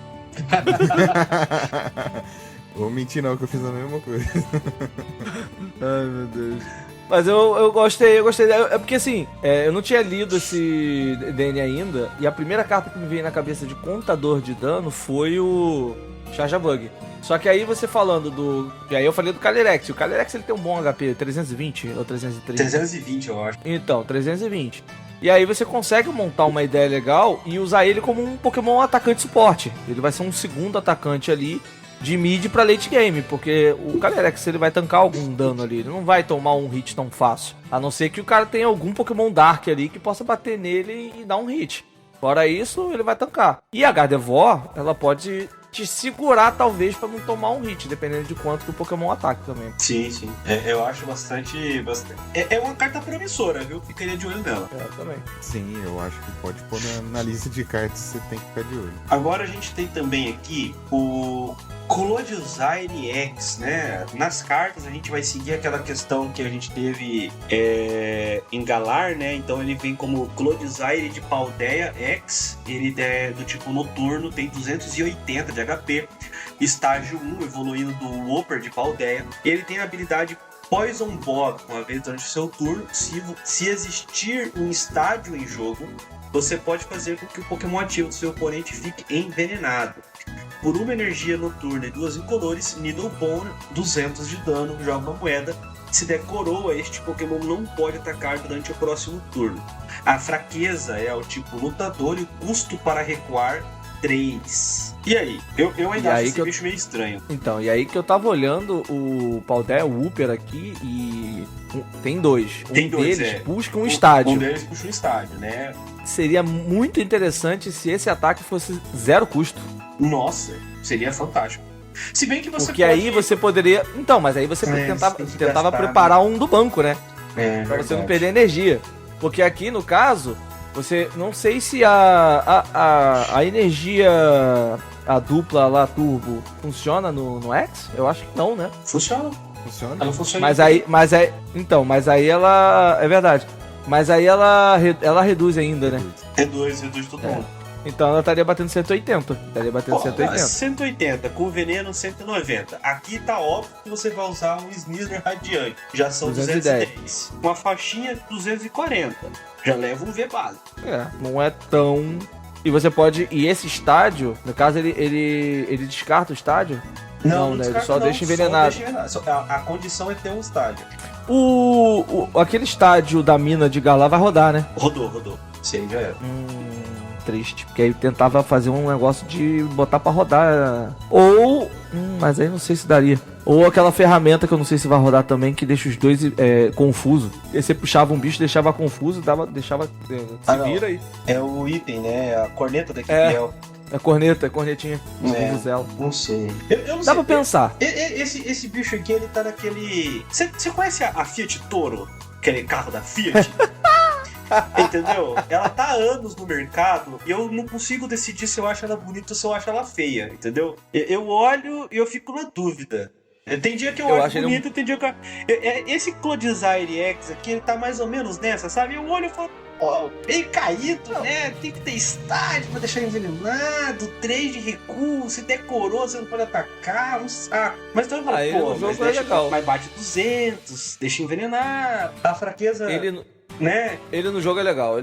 Vou mentir não, que eu fiz a mesma coisa. Ai, meu Deus. Mas eu gostei. É porque assim, eu não tinha lido esse DN ainda, e a primeira carta que me veio na cabeça de contador de dano foi o Charge Bug. Só que aí você falando do... E aí eu falei do Calyrex. O Calyrex ele tem um bom HP, 320 ou 330? 320, eu acho. Então, 320. E aí você consegue montar uma ideia legal e usar ele como um Pokémon atacante suporte. Ele vai ser um segundo atacante ali de mid pra late game, porque o Calyrex ele vai tancar algum dano ali, ele não vai tomar um hit tão fácil. A não ser que o cara tenha algum Pokémon Dark ali que possa bater nele e dar um hit. Fora isso, ele vai tancar. E a Gardevoir, ela pode te segurar talvez pra não tomar um hit, dependendo de quanto que o Pokémon ataque também. Sim. Eu acho bastante... É uma carta promissora, viu? Ficaria de olho nela. Também. Sim, eu acho que pode pôr na lista de cartas que você tem que ficar de olho. Agora a gente tem também aqui o Clodiosaire X, né? Nas cartas a gente vai seguir aquela questão que a gente teve em Galar, né? Então ele vem como Clodiosaire de Paldea X, ele é do tipo noturno, tem 280 de HP, estágio 1, evoluindo do Whopper de Paldea. Ele tem a habilidade Poison Bob, uma vez durante o seu turno. Se existir um estádio em jogo, você pode fazer com que o Pokémon ativo do seu oponente fique envenenado. Por uma energia noturna e 2 incolores, Needlebone, 200 de dano, joga uma moeda. Se der coroa, este Pokémon não pode atacar durante o próximo turno. A fraqueza é o tipo lutador e o custo para recuar 3. E aí? Eu ainda acho esse bicho meio estranho. Então, e aí que eu tava olhando o Paldea Whooper aqui e tem dois. Tem dois, deles busca um estádio. Um deles puxa um estádio, né? Seria muito interessante se esse ataque fosse 0 custo. Nossa, seria fantástico. Se bem que você Porque aí você poderia... Então, mas aí você tentava preparar um do banco, né? Pra você não perder energia. Porque aqui, no caso, você... Não sei se a energia... A dupla lá, turbo, funciona no X? Eu acho que não, né? Funciona. Ela funciona. Mas aí ela... É verdade. Mas aí ela reduz ainda, né? Reduz todo mundo. Então ela estaria batendo 180. Estaria batendo Pô, 180. 180, com veneno 190. Aqui tá óbvio que você vai usar um Sneasler Radiante. Já são 210. Uma faixinha 240. Já leva um V básico. Não é tão... E você pode... E esse estádio, no caso, ele descarta o estádio? Não, né? Ele só deixa envenenado. A condição é ter um estádio. Aquele estádio da mina de Galá vai rodar, né? Rodou. Isso aí já era. Triste, porque aí tentava fazer um negócio de botar pra rodar. Ou... mas aí não sei se daria. Ou aquela ferramenta que eu não sei se vai rodar também, que deixa os dois confusos. E você puxava um bicho, deixava confuso, deixava... vira aí. É o item, né? A corneta da Kiel. É cornetinha. Vuvuzela. Não sei. Eu não Dá sei. pra pensar. Esse bicho aqui, ele tá naquele... Você conhece a Fiat Toro? Aquele carro da Fiat? Entendeu? Ela tá há anos no mercado e eu não consigo decidir se eu acho ela bonita ou se eu acho ela feia, entendeu? Eu olho e eu fico na dúvida. Tem dia que eu acho bonito, tem dia que eu... Esse Clodzire X aqui, ele tá mais ou menos nessa, sabe? Eu olho e falo, meio caído, né? Tem que ter estágio pra deixar envenenado, 3 de recuo, se decorou, você não pode atacar, um saco. Mas então eu falo, mas bate 200, deixa envenenar, a fraqueza... Né? Ele no jogo é legal,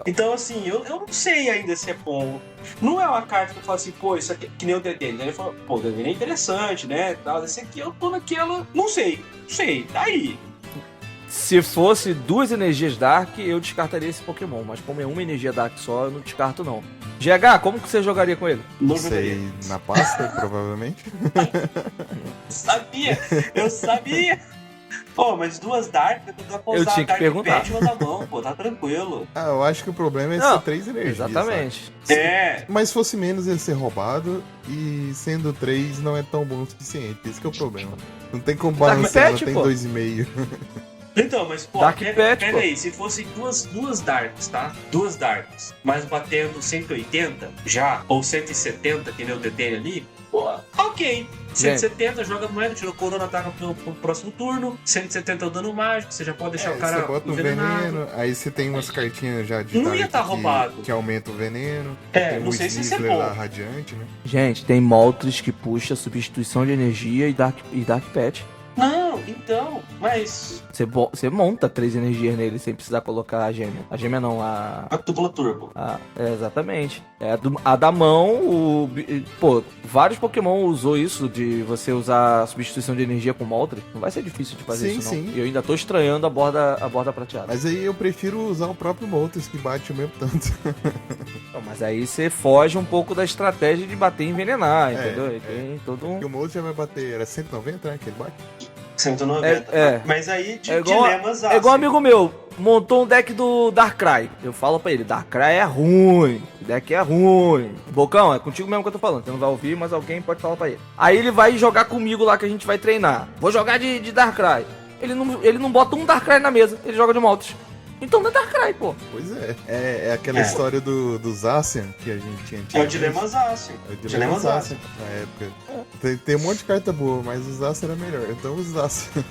Então, assim, eu não sei ainda se é bom. Não é uma carta que eu falo assim, pô, isso aqui, que nem o Dedenne. Ele falou, pô, o Dedenne é interessante, né? Esse aqui eu tô naquela. Não sei, tá aí. Se fosse 2 energias Dark, eu descartaria esse Pokémon. Mas como é uma energia Dark só, eu não descarto, não. GH, como que você jogaria com ele? Não sei, na pasta, provavelmente. Eu sabia! Pô, mas 2 Dark, dá pra usar a Dark Pad e uma da mão, pô, tá tranquilo. Eu acho que o problema é ser 3 energias. Exatamente. Sabe? Mas se fosse menos, ele ser roubado, e sendo 3 não é tão bom o suficiente. Esse que é o problema. Não tem como balancear, não tem 2,5. Então, mas pô, pega aí, se fossem duas Darks, tá? 2 Darks, mas batendo 180 já, ou 170, que nem o DT ali, pô, ok. 170, joga moeda, tira o corona, ataca pro próximo turno. 170 é o dano mágico, você já pode deixar o cara. Você bota um veneno, aí você tem umas cartinhas já de não ia estar roubado. Que aumenta o veneno. Não sei se isso é bom. Lá, radiante, né? Gente, tem Moltres que puxa substituição de energia e Dark Pet. Não, então, mas... Você monta 3 energias nele sem precisar colocar a gêmea. A gêmea não, a dupla turbo. Exatamente. A da mão, vários Pokémon usou isso, de você usar a substituição de energia com Moltres. Não vai ser difícil de fazer isso, não. Sim. E eu ainda tô estranhando a borda prateada. Mas aí eu prefiro usar o próprio Moltres, que bate o mesmo tanto. Não, mas aí você foge um pouco da estratégia de bater e envenenar, entendeu? Tem todo um... E o Moltres já vai bater, era 190, né, que ele bate? 190. Mas aí, dilemas é igual um amigo meu, montou um deck do Darkrai. Eu falo pra ele, Darkrai é ruim. O deck é ruim. Bocão, é contigo mesmo que eu tô falando. Você não vai ouvir, mas alguém pode falar pra ele. Aí ele vai jogar comigo lá que a gente vai treinar. Vou jogar de Darkrai. Ele não bota um Darkrai na mesa, ele joga de Moltres. Então não é Darkrai, pô. Pois é. É aquela história do Zacian que a gente tinha. É o Dilema Zacian. Dilema Zacian, na época. Tem um monte de carta boa, mas o Zacian era melhor. Então os Zacian.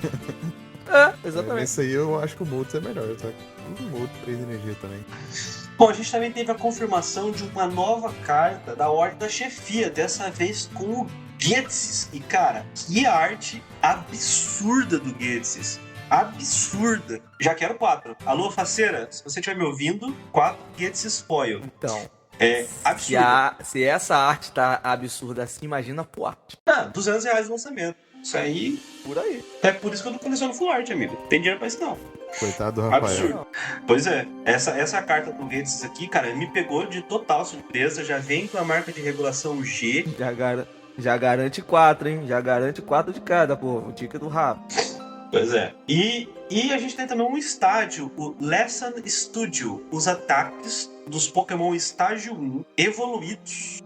Exatamente. Nesse aí eu acho que o Moltres é melhor. Só que o Moltres 3 energia também. Bom, a gente também teve a confirmação de uma nova carta da Ordem da Chefia. Dessa vez com o Ghetsis. E cara, que arte absurda do Ghetsis. Absurda. Já quero 4. Alô, faceira, se você estiver me ouvindo, 4 Ghetsis Foil. Então, é absurdo. Se essa arte tá absurda assim, imagina a arte. R$200 no lançamento. Isso aí. Por aí. É por isso que eu não coleciono full art, amigo. Tem dinheiro pra isso não. Coitado do Rafael. Absurdo. Pois é. Essa carta do Ghetsis aqui, cara, me pegou de total surpresa. Já vem com a marca de regulação G. Já garante 4, hein? Já garante 4 de cada, pô. O ticket do Rafa. Pois é. E a gente tem também um estádio, o Lesson Studio. Os ataques dos Pokémon estágio 1 evoluídos.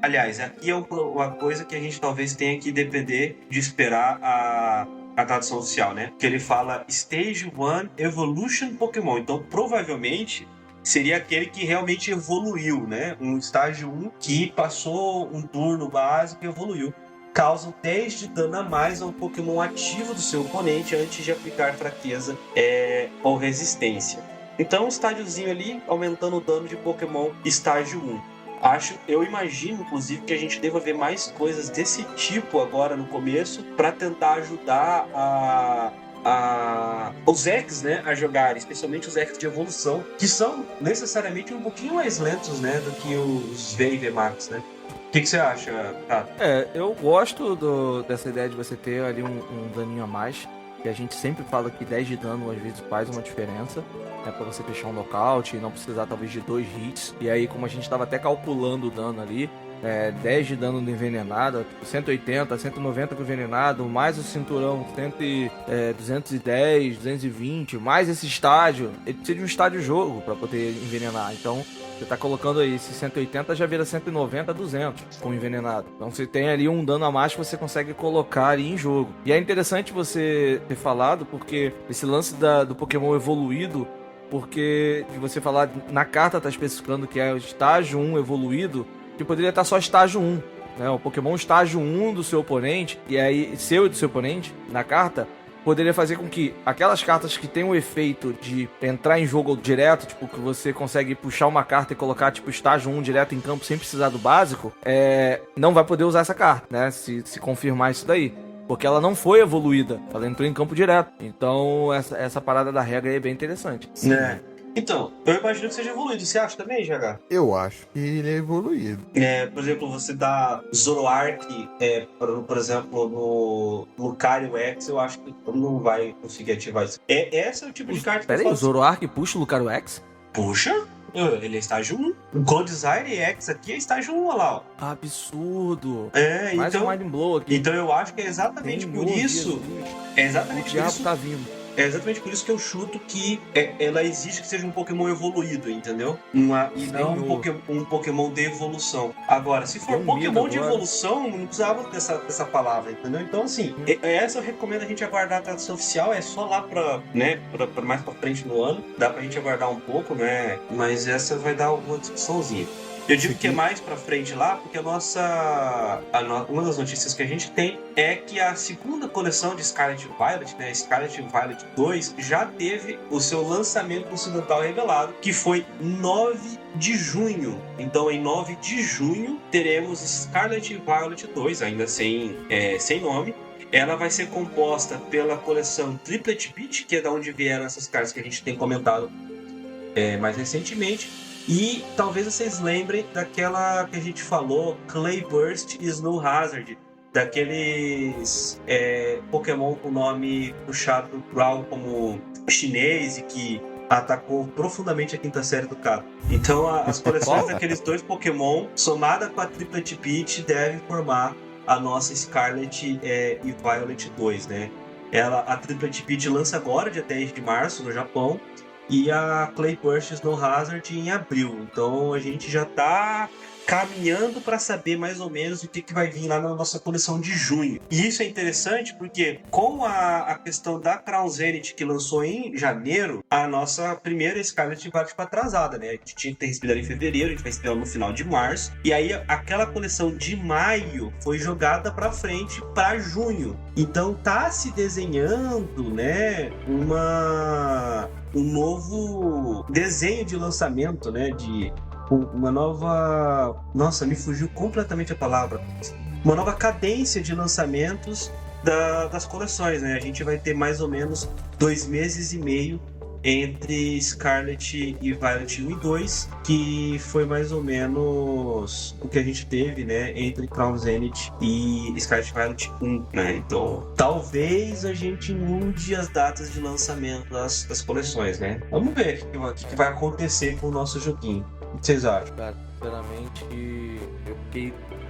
Aliás, aqui é uma coisa que a gente talvez tenha que depender de esperar a tradução oficial, né? Que ele fala Stage 1 Evolution Pokémon. Então, provavelmente, seria aquele que realmente evoluiu, né? Um estágio 1 que passou um turno básico e evoluiu. Causam 10 de dano a mais ao Pokémon ativo do seu oponente antes de aplicar fraqueza ou resistência. Então, um estádiozinho ali, aumentando o dano de Pokémon estágio 1. Eu imagino, inclusive, que a gente deva ver mais coisas desse tipo agora no começo, para tentar ajudar os X, né, a jogar, especialmente os X de evolução, que são necessariamente um pouquinho mais lentos, né, do que os V e V Max, né? O que você acha, Tato? Eu gosto dessa ideia de você ter ali um daninho a mais. Que a gente sempre fala que 10 de dano às vezes faz uma diferença, né, pra você fechar um nocaute e não precisar talvez de 2 hits. E aí, como a gente tava até calculando o dano ali, 10 de dano do envenenado, 180, 190 com o envenenado, mais o cinturão 210, 220, mais esse estágio. Ele precisa de um estágio jogo pra poder envenenar. Então, você tá colocando aí, esse 180 já vira 190, 200 com envenenado. Então você tem ali um dano a mais que você consegue colocar ali em jogo. E é interessante você ter falado, porque esse lance do Pokémon evoluído, porque de você falar, na carta tá especificando que é o estágio 1 evoluído, que poderia estar só estágio 1. Né? O Pokémon estágio 1 do seu oponente, e aí seu e do seu oponente, na carta, poderia fazer com que aquelas cartas que tem o efeito de entrar em jogo direto, tipo, que você consegue puxar uma carta e colocar, tipo, estágio 1 direto em campo sem precisar do básico, não vai poder usar essa carta, né? Se confirmar isso daí. Porque ela não foi evoluída, ela entrou em campo direto. Então, essa parada da regra aí é bem interessante. Né? Então, eu imagino que seja evoluído. Você acha também, GH? Eu acho que ele é evoluído. Por exemplo, você dá Zoroark, por exemplo, no Lucario X, eu acho que não vai conseguir ativar isso. Esse é o tipo de carta que Pera aí, o Zoroark puxa o Lucario X? Puxa? Ele é estágio 1. O Goldzyre X aqui é estágio 1, olha lá. Ó. Absurdo. Mais um Mind Blow aqui. Então eu acho que é exatamente por isso. É exatamente o por diabo isso. tá vindo. É exatamente por isso que eu chuto que ela exige que seja um Pokémon evoluído, entendeu? E não um Pokémon de evolução. Agora, se for Pokémon de evolução, não precisava dessa palavra, entendeu? Então, assim, essa eu recomendo a gente aguardar a tradução oficial, é só lá pra mais pra frente no ano. Dá pra gente aguardar um pouco, né? Mas essa vai dar uma discussãozinha. Eu digo que é mais pra frente lá, porque uma das notícias que a gente tem é que a segunda coleção de Scarlet Violet, né, Scarlet Violet 2, já teve o seu lançamento ocidental revelado, que foi 9 de junho. Então, em 9 de junho, teremos Scarlet Violet 2, ainda sem nome. Ela vai ser composta pela coleção Triplet Beat, que é da onde vieram essas cartas que a gente tem comentado mais recentemente. E talvez vocês lembrem daquela que a gente falou, Clayburst e Snow Hazard, daqueles Pokémon com nome puxado pro como chinês e que atacou profundamente a quinta série do cara. Então as coleções daqueles dois Pokémon, somada com a Triplet Beat, devem formar a nossa Scarlet e Violet 2, né? A Triplet Beat lança agora, dia 10 de março, no Japão, e a Clayburst Snow Hazard em abril. Então a gente já tá caminhando para saber mais ou menos o que vai vir lá na nossa coleção de junho. E isso é interessante porque com a questão da Crown Zenith que lançou em janeiro, a nossa primeira Scarlet vai ficar atrasada, né? A gente tinha que ter recebido em fevereiro, a gente vai esperar no final de março. E aí aquela coleção de maio foi jogada para frente para junho. Então tá se desenhando, né, um novo desenho de lançamento, né, de uma nova... Nossa, me fugiu completamente a palavra. Uma nova cadência de lançamentos das coleções, né? A gente vai ter mais ou menos 2 meses e meio entre Scarlet e Violet 1 e 2, que foi mais ou menos o que a gente teve, né, entre Crown Zenith e Scarlet Violet 1, né? Então, talvez a gente mude as datas de lançamento das coleções, né? Vamos ver o que vai acontecer com o nosso joguinho. O que vocês acham? Cara, sinceramente,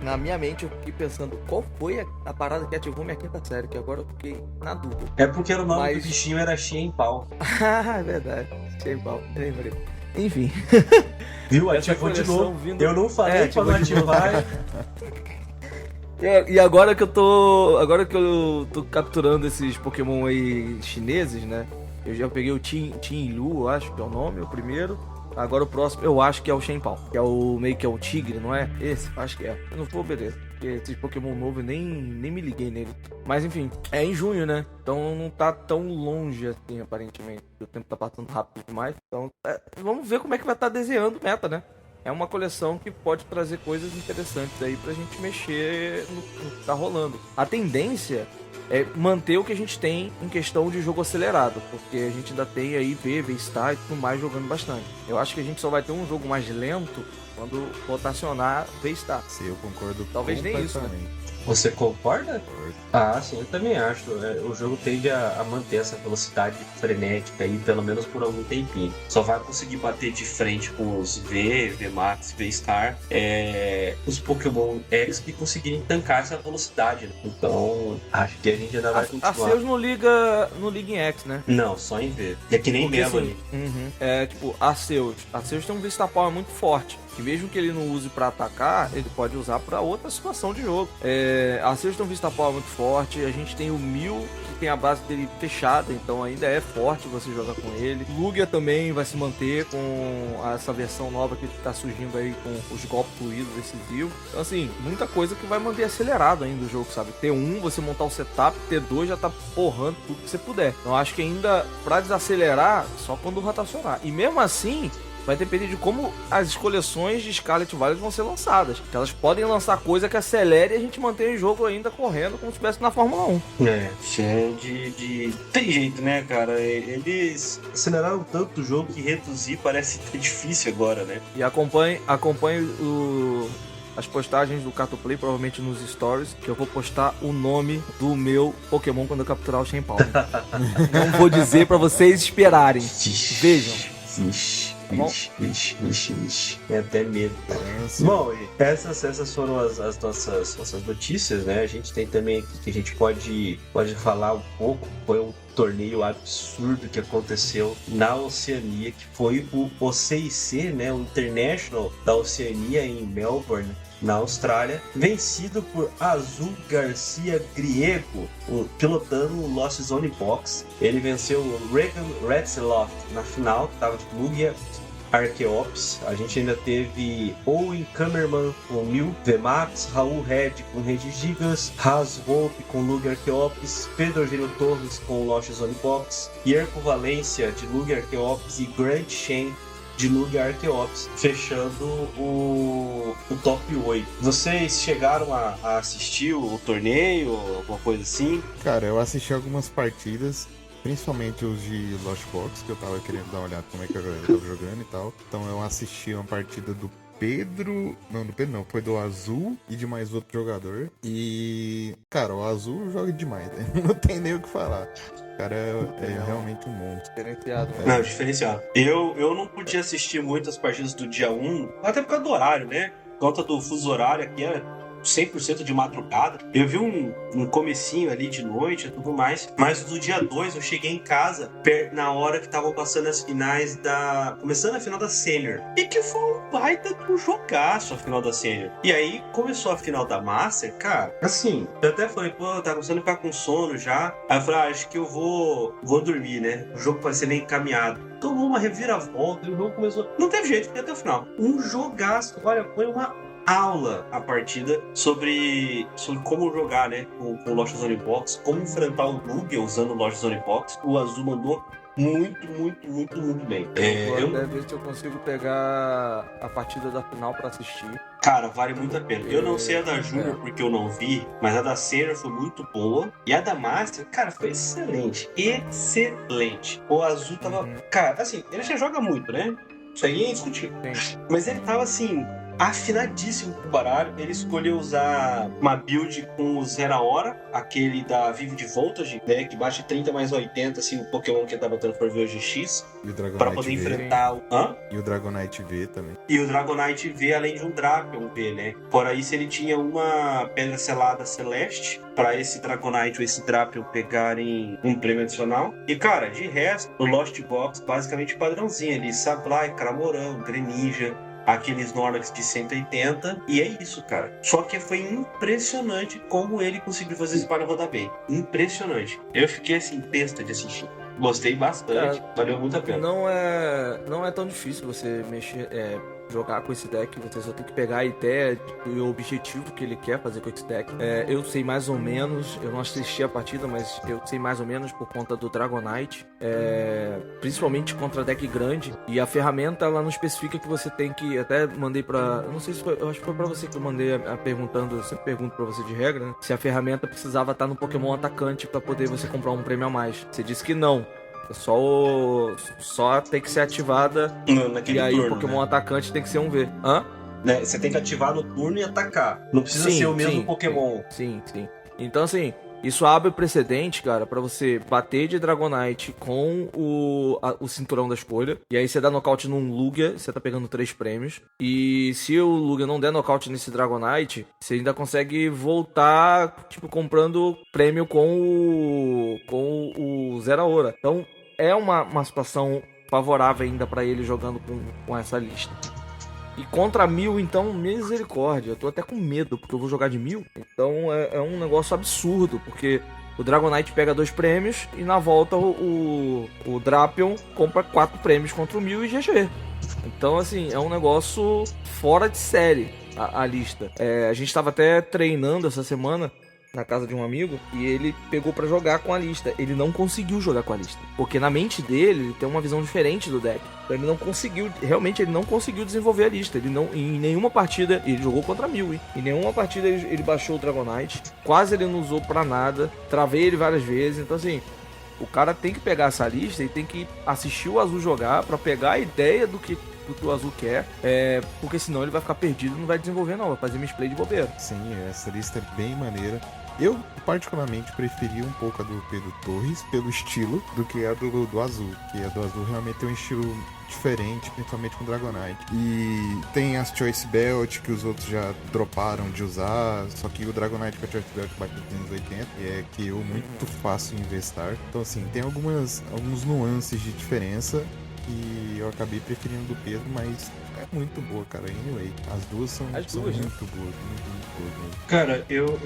na minha mente eu fiquei pensando qual foi a parada que ativou minha quinta série, que agora eu fiquei na dúvida. É porque o nome do bichinho era Shenpao. Ah, é verdade. Shenpao, lembrei. Enfim. Viu? Ativou de novo. Eu não falei pra não ativar. E agora que eu tô capturando esses Pokémon aí chineses, né? Eu já peguei o Tin Lu, eu acho que é o nome, o primeiro. Agora o próximo, eu acho que é o Shenpao, que é o meio que é o tigre, não é? Esse, acho que é. Se não for, beleza. porque esse Pokémon novo eu nem me liguei nele. Mas enfim, é em junho, né? Então não tá tão longe assim, aparentemente. O tempo tá passando rápido demais. Então vamos ver como é que vai estar desenhando o meta, né? É uma coleção que pode trazer coisas interessantes aí pra gente mexer no que tá rolando. A tendência é manter o que a gente tem em questão de jogo acelerado, porque a gente ainda tem aí V-Star e tudo mais jogando bastante. Eu acho que a gente só vai ter um jogo mais lento quando rotacionar V-Star. Se eu concordo Talvez nem isso, né? completamente. Você concorda? Ah, sim, eu também acho. O jogo tende a manter essa velocidade frenética aí, pelo menos por algum tempinho. Só vai conseguir bater de frente com os V-Max, V-Star, os Pokémon X que conseguirem tancar essa velocidade, né? Então, acho que a gente ainda vai continuar. Arceus não liga em X, né? Não, só em V. É que nem Porque, mesmo assim, ali. tipo, Arceus tem um V-Star Power muito forte. Que mesmo que ele não use pra atacar, ele pode usar pra outra situação de jogo. Arceus tem um Vista Power muito forte. A gente tem o Mew, que tem a base dele fechada, então ainda é forte você jogar com ele. Lugia também vai se manter com essa versão nova que tá surgindo aí com os golpes fluidos decisivos. Então assim, muita coisa que vai manter acelerado ainda o jogo, sabe? T1, você montar o setup, T2 já tá porrando tudo que você puder. Então acho que ainda pra desacelerar, só quando rotacionar. E mesmo assim, vai depender de como as coleções de Scarlet Violet vão ser lançadas. Porque elas podem lançar coisa que acelere e a gente mantém o jogo ainda correndo como se estivesse na Fórmula 1. Tem jeito, né, cara? Eles aceleraram tanto o jogo que reduzir parece ter difícil agora, né? E acompanhe as postagens do Cartoplay, provavelmente nos stories, que eu vou postar o nome do meu Pokémon quando eu capturar o Shenpal. Não vou dizer pra vocês esperarem. Vejam. Vixe. Tem até medo. Bom, essas foram as nossas notícias, né? A gente tem também aqui que a gente pode falar um pouco. Foi um torneio absurdo que aconteceu na Oceania, que foi o OCIC, né? O International da Oceania em Melbourne, na Austrália, vencido por Azul Garcia Griego, pilotando o Lost Zone Box. Ele venceu o Regan Retzeloff na final, que estava de Lugia Arceops. A gente ainda teve Owen Kammerman com Mew, VMAX, Raul Red com Regigigas, Raz Volpe com Lugia Arceops, Pedro Eugênio Torres com Lost Zone Box, Yerko Valência de Lugia Arceops e Grant Shen de Lugia Arceops, fechando o top 8. Vocês chegaram a assistir o torneio, alguma coisa assim? Cara, eu assisti algumas partidas, principalmente os de Lost Box, que eu tava querendo dar uma olhada como é que a galera tava jogando e tal. Então eu assisti uma partida do Pedro... Não, do Pedro não, foi do Azul e de mais outro jogador. E, cara, o Azul joga demais, né? Não tem nem o que falar. O cara é realmente um monstro. Diferenciado. Não, diferenciado. Eu não podia assistir muitas partidas do dia 1, até por causa do horário, né? Por conta do fuso horário aqui, 100% de madrugada. Eu vi um comecinho ali de noite e tudo mais, mas do dia 2 eu cheguei em casa na hora que estavam passando as finais começando a final da Senior. E que foi um baita do jogaço a final da Senior. E aí começou a final da Master, cara, assim, eu até falei, pô, tá começando a ficar com sono já. Aí eu falei, acho que eu vou dormir, né? O jogo vai ser meio encaminhado. Tomou uma reviravolta e o jogo começou. Não teve jeito, foi até o final. Um jogaço, olha, foi uma aula a partida sobre como jogar, né, com o Lost Zone Box, como enfrentar o Lugia usando o Lost Zone Box. O Azul mandou muito bem. Eu vou até ver se eu consigo pegar a partida da final pra assistir. Cara, vale muito a pena. Eu não sei a da Júnior porque eu não vi, mas a da Senior foi muito boa. E a da Master, cara, foi excelente. O Azul tava... Cara, assim, ele já joga muito, né? Isso aí é indiscutível. Mas ele tava, assim, afinadíssimo com o baralho. Ele escolheu usar uma build com o Zera Hora, aquele da Vivid Voltage, né, que baixa 30 mais 80, assim, o Pokémon que ele tá botando for VGX, pra poder enfrentar o... E o Dragonite V também. E o Dragonite V, além de um Drapion V, né? Fora isso, ele tinha uma Pedra Selada Celeste pra esse Dragonite ou esse Drapion pegarem um prêmio adicional. E, cara, de resto, o Lost Box, basicamente padrãozinho ali, Sableye, Cramorant, Greninja, aqueles Snorlax de 180, e é isso, cara. Só que foi impressionante como ele conseguiu fazer esse para rodar bem. Impressionante. Eu fiquei assim, besta de assistir. Gostei bastante, valeu muito a pena. Não é tão difícil você jogar com esse deck, você só tem que pegar a ideia e o objetivo que ele quer fazer com esse deck. Eu sei mais ou menos, eu não assisti a partida, mas eu sei mais ou menos por conta do Dragonite, principalmente contra deck grande, e a ferramenta ela não especifica que você tem que, até mandei pra, eu não sei se foi, eu acho que foi pra você que eu mandei perguntando, eu sempre pergunto pra você de regra, né, se a ferramenta precisava estar no Pokémon atacante pra poder você comprar um prêmio a mais. Você disse que não. É só tem que ser ativada naquele e aí turno, o Pokémon né? atacante tem que ser um V. Hã? Né, você tem que ativar no turno e atacar. Não precisa ser o mesmo Pokémon. Sim. Então, assim, isso abre precedente, cara, pra você bater de Dragonite com o Cinturão da Escolha. E aí você dá nocaute num Lugia, você tá pegando 3 prêmios. E se o Lugia não der nocaute nesse Dragonite, você ainda consegue voltar, tipo, comprando prêmio com o Zeraora. Então, é uma situação favorável ainda pra ele jogando com essa lista. E contra 1000, então, misericórdia. Eu tô até com medo, porque eu vou jogar de 1000. Então é um negócio absurdo, porque o Dragonite pega 2 prêmios e na volta o Drapion compra 4 prêmios contra o 1000 e GG. Então, assim, é um negócio fora de série a lista. A gente tava até treinando essa semana na casa de um amigo, e ele pegou pra jogar com a lista. Ele não conseguiu jogar com a lista, porque na mente dele, ele tem uma visão diferente do deck. Então ele não conseguiu, realmente ele não conseguiu desenvolver a lista. Ele não, em nenhuma partida, ele jogou contra 1000, hein? Em nenhuma partida ele baixou o Dragonite, quase ele não usou pra nada, travei ele várias vezes. Então, assim, o cara tem que pegar essa lista e tem que assistir o Azul jogar pra pegar a ideia do que o Azul quer, porque senão ele vai ficar perdido e não vai desenvolver não, vai fazer misplay de bobeira. Sim, essa lista é bem maneira. Eu, particularmente, preferi um pouco a do Pedro Torres, pelo estilo, do que a do Azul. Que a do Azul realmente tem um estilo diferente, principalmente com Dragonite. E tem as Choice Belt, que os outros já droparam de usar, só que o Dragonite com a Choice Belt bate 280, e que eu muito fácil investar. Então, assim, tem alguns nuances de diferença, e eu acabei preferindo do Pedro, mas é muito boa, cara. Anyway, as duas são muito boas, muito boas mesmo. Cara, eu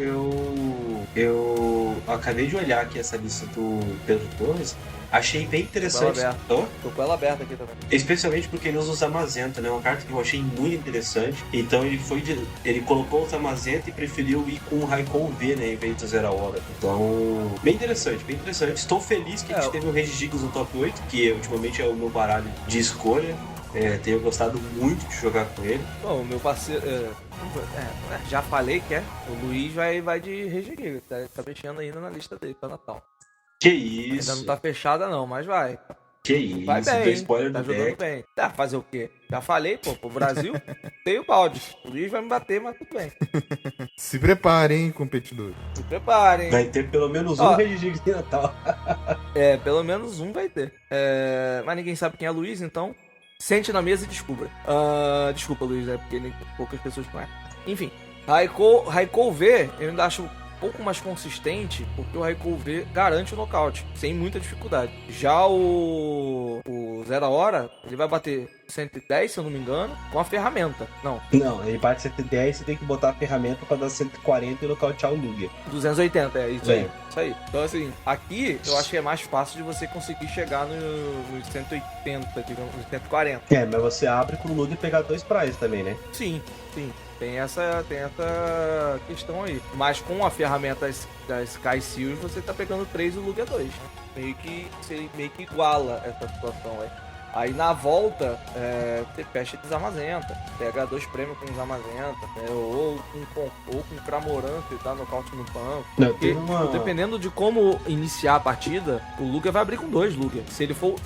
acabei de olhar aqui essa lista do Pedro Torres. Achei bem interessante. Tô com ela aberta aqui também. Especialmente porque ele usa o Zamazenta, né? Uma carta que eu achei muito interessante. Então ele colocou o Zamazenta e preferiu ir com o Raikou V, né? Em vez do Zeraora. Então, bem interessante, bem interessante. Estou feliz que a gente teve o Regigigas no top 8, que ultimamente é o meu baralho de escolha. Tenho gostado muito de jogar com ele. Bom, o meu parceiro... já falei que o Luiz vai de Regigigas. Tá mexendo ainda na lista dele pra Natal. Que isso? Ainda não tá fechada não, mas vai. Que isso? Vai bem, spoiler tá do jogando deck. bem. Tá, fazer o quê? Já falei, pro Brasil, tem o balde. O Luiz vai me bater, mas tudo bem. Se preparem, competidor. Se preparem. Vai ter pelo menos um Regigigas de Natal. Pelo menos um vai ter. Mas ninguém sabe quem é Luiz, então sente na mesa e descubra. Desculpa, Luiz, porque poucas pessoas conhecem. Enfim, Raikou V, eu ainda acho um pouco mais consistente, porque o Raikou V garante o nocaute, sem muita dificuldade. Já o Zeraora, ele vai bater 110, se eu não me engano, com a ferramenta. Não, ele bate 110, você tem que botar a ferramenta pra dar 140 e nocautear o Lugia. 280, isso aí. Isso aí. Então, assim, aqui eu acho que é mais fácil de você conseguir chegar nos 180, digamos, nos 140. Mas você abre com o Lugia e pegar 2 prizes também, né? Sim. Tem essa questão aí. Mas com a ferramenta da Sky Seals, você tá pegando 3 e o Lugia 2. Você meio que iguala essa situação aí. Aí na volta, você fecha Desamazenta, pega 2 prêmios com Desamazenta, ou com Cramorant e dá nocaute no banco. Porque, dependendo de como iniciar a partida, o Lugia vai abrir com 2 Lugia.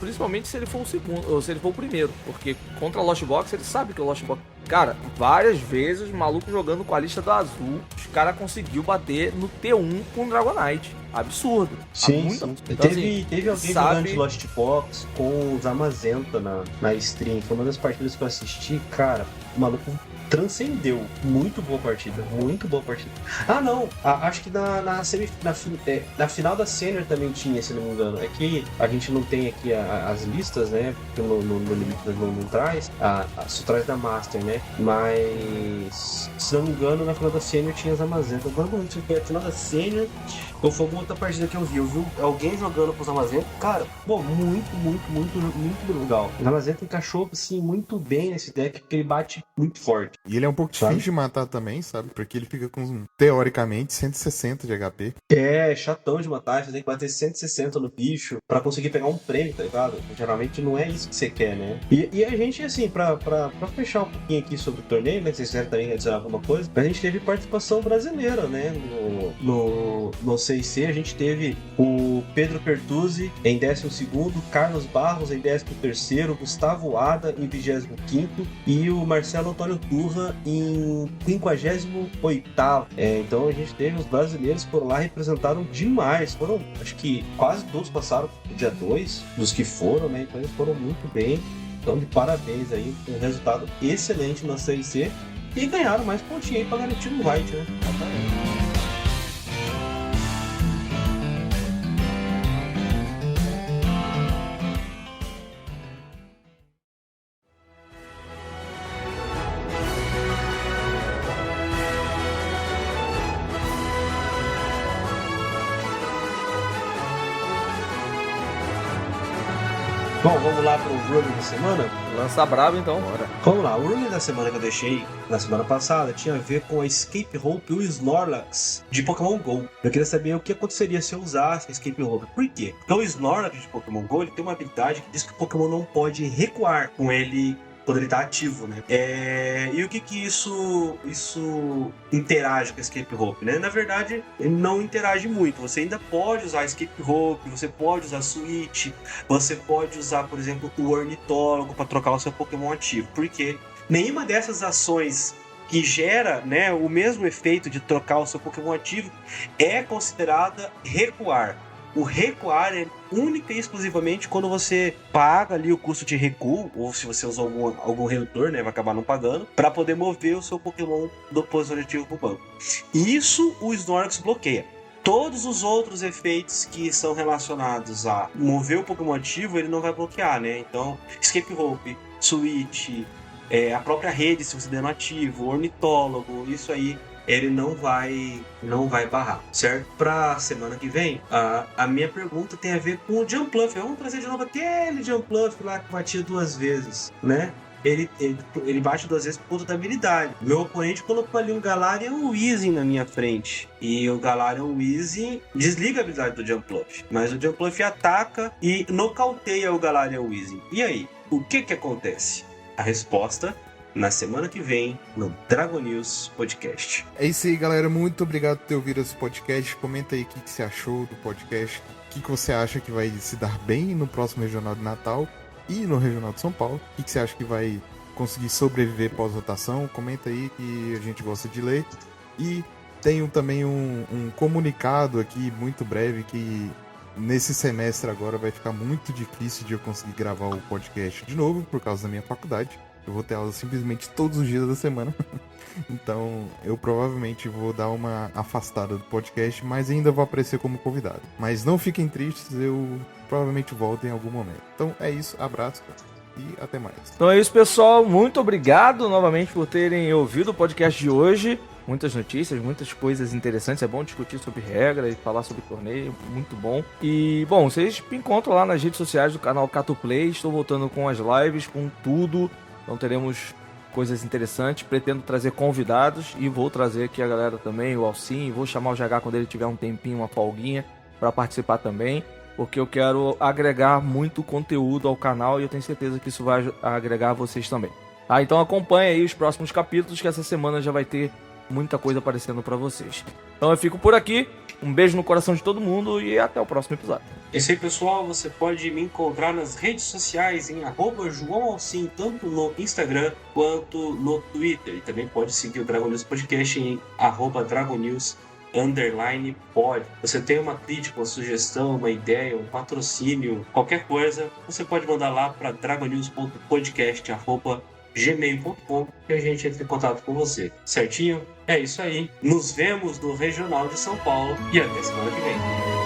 Principalmente se ele for o segundo, ou se ele for o primeiro. Porque contra a Lost Box, ele sabe que o Lost Box... Cara, várias vezes, o maluco jogando com a lista do Azul, os caras conseguiu bater no T1 com o Dragonite. Absurdo. Sim. Então, teve alguém jogando de Lost Box com o Zamazenta na stream. Foi uma das partidas que eu assisti, cara, o maluco transcendeu. Muito boa partida, muito boa partida. Ah, não, acho que na final da Senior também tinha, se não me engano. É que a gente não tem aqui as listas, né? Porque no limite não traz, só traz da Master, né? Mas, se não me engano, na final da Senior tinha as Amazentas. Agora não sei se foi a final da Senior ou foi alguma outra partida que eu vi. Eu vi alguém jogando com os Amazentas. Cara, pô, muito legal. O Amazenta encaixou, assim, muito bem nesse deck, porque ele bate muito forte. E ele é um pouco difícil de matar também, sabe? Porque ele fica com, teoricamente, 160 de HP. É, chatão de matar, você tem que bater 160 no bicho pra conseguir pegar um prêmio, tá ligado? Geralmente não é isso que você quer, né? E a gente, assim, pra fechar um pouquinho aqui sobre o torneio, né? Que vocês quiserem também adicionar alguma coisa, a gente teve participação brasileira, né? No CIC, a gente teve o Pedro Pertuzzi em 12º, Carlos Barros em 13º, Gustavo Ada em 25º e o Marcelo Antônio Turra em 58º. Então a gente teve os brasileiros que foram lá, representaram demais. Foram, acho que quase todos passaram no dia 2, dos que foram, né? Então eles foram muito bem. Então, de parabéns aí, um resultado excelente na CIC e ganharam mais pontinho aí pra garantir no White, né? Bom, vamos lá pro Running da semana? Lança brabo, então. Bora. Vamos lá, o Running da semana que eu deixei na semana passada tinha a ver com a Escape Rope e o Snorlax de Pokémon GO. Eu queria saber o que aconteceria se eu usasse a Escape Rope. Por quê? Porque o Snorlax de Pokémon GO ele tem uma habilidade que diz que o Pokémon não pode recuar com ele quando ele tá ativo, né? E o que isso interage com a Escape Rope, né? Na verdade, ele não interage muito. Você ainda pode usar a Escape Rope, você pode usar Switch, você pode usar, por exemplo, o Ornitólogo para trocar o seu Pokémon ativo. Porque nenhuma dessas ações que gera, né, o mesmo efeito de trocar o seu Pokémon ativo é considerada recuar. O recuar é única e exclusivamente quando você paga ali o custo de recuo, ou se você usar algum redutor, né, vai acabar não pagando, para poder mover o seu Pokémon do posição ativo pro banco. Isso o Snorlax bloqueia. Todos os outros efeitos que são relacionados a mover o Pokémon ativo, ele não vai bloquear, né? Então, Escape Rope, Switch, a própria rede, se você der no ativo, Ornitólogo, isso aí ele não vai barrar, certo? Pra semana que vem, a minha pergunta tem a ver com o Jumpluff. Vamos trazer de novo aquele Jumpluff lá que batia 2 vezes, né? Ele bate 2 vezes por conta da habilidade. Meu oponente colocou ali um Galarian Weezing na minha frente. E o Galarian Weezing desliga a habilidade do Jumpluff. Mas o Jumpluff ataca e nocauteia o Galarian Weezing. E aí, o que acontece? A resposta na semana que vem no Dragon News Podcast. É isso aí, galera. Muito obrigado por ter ouvido esse podcast. Comenta aí o que você achou do podcast. O que você acha que vai se dar bem no próximo Regional de Natal e no Regional de São Paulo. O que você acha que vai conseguir sobreviver pós-votação. Comenta aí que a gente gosta de ler. E tenho também um comunicado aqui muito breve que nesse semestre agora vai ficar muito difícil de eu conseguir gravar o podcast de novo por causa da minha faculdade. Eu vou ter aula simplesmente todos os dias da semana. Então, eu provavelmente vou dar uma afastada do podcast, mas ainda vou aparecer como convidado. Mas não fiquem tristes, eu provavelmente volto em algum momento. Então, é isso. Abraço e até mais. Então é isso, pessoal. Muito obrigado novamente por terem ouvido o podcast de hoje. Muitas notícias, muitas coisas interessantes. É bom discutir sobre regras e falar sobre torneio. Muito bom. E, bom, vocês me encontram lá nas redes sociais do canal Cato Play. Estou voltando com as lives, com tudo. Então teremos coisas interessantes. Pretendo trazer convidados e vou trazer aqui a galera também, o Alcim. Vou chamar o GH quando ele tiver um tempinho, uma folguinha, para participar também, porque eu quero agregar muito conteúdo ao canal e eu tenho certeza que isso vai agregar a vocês também. Então acompanhe aí os próximos capítulos, que essa semana já vai ter muita coisa aparecendo para vocês. Então eu fico por aqui. Um beijo no coração de todo mundo e até o próximo episódio. É isso aí, pessoal. Você pode me encontrar nas redes sociais em @JoãoAlcim, tanto no Instagram quanto no Twitter. E também pode seguir o Dragon News Podcast em @DragonNews_pod. Você tem uma crítica, uma sugestão, uma ideia, um patrocínio, qualquer coisa, você pode mandar lá para dragonnews.podcast@gmail.com. gmail.com que a gente entre em contato com você. Certinho? É isso aí. Nos vemos no Regional de São Paulo e até semana que vem.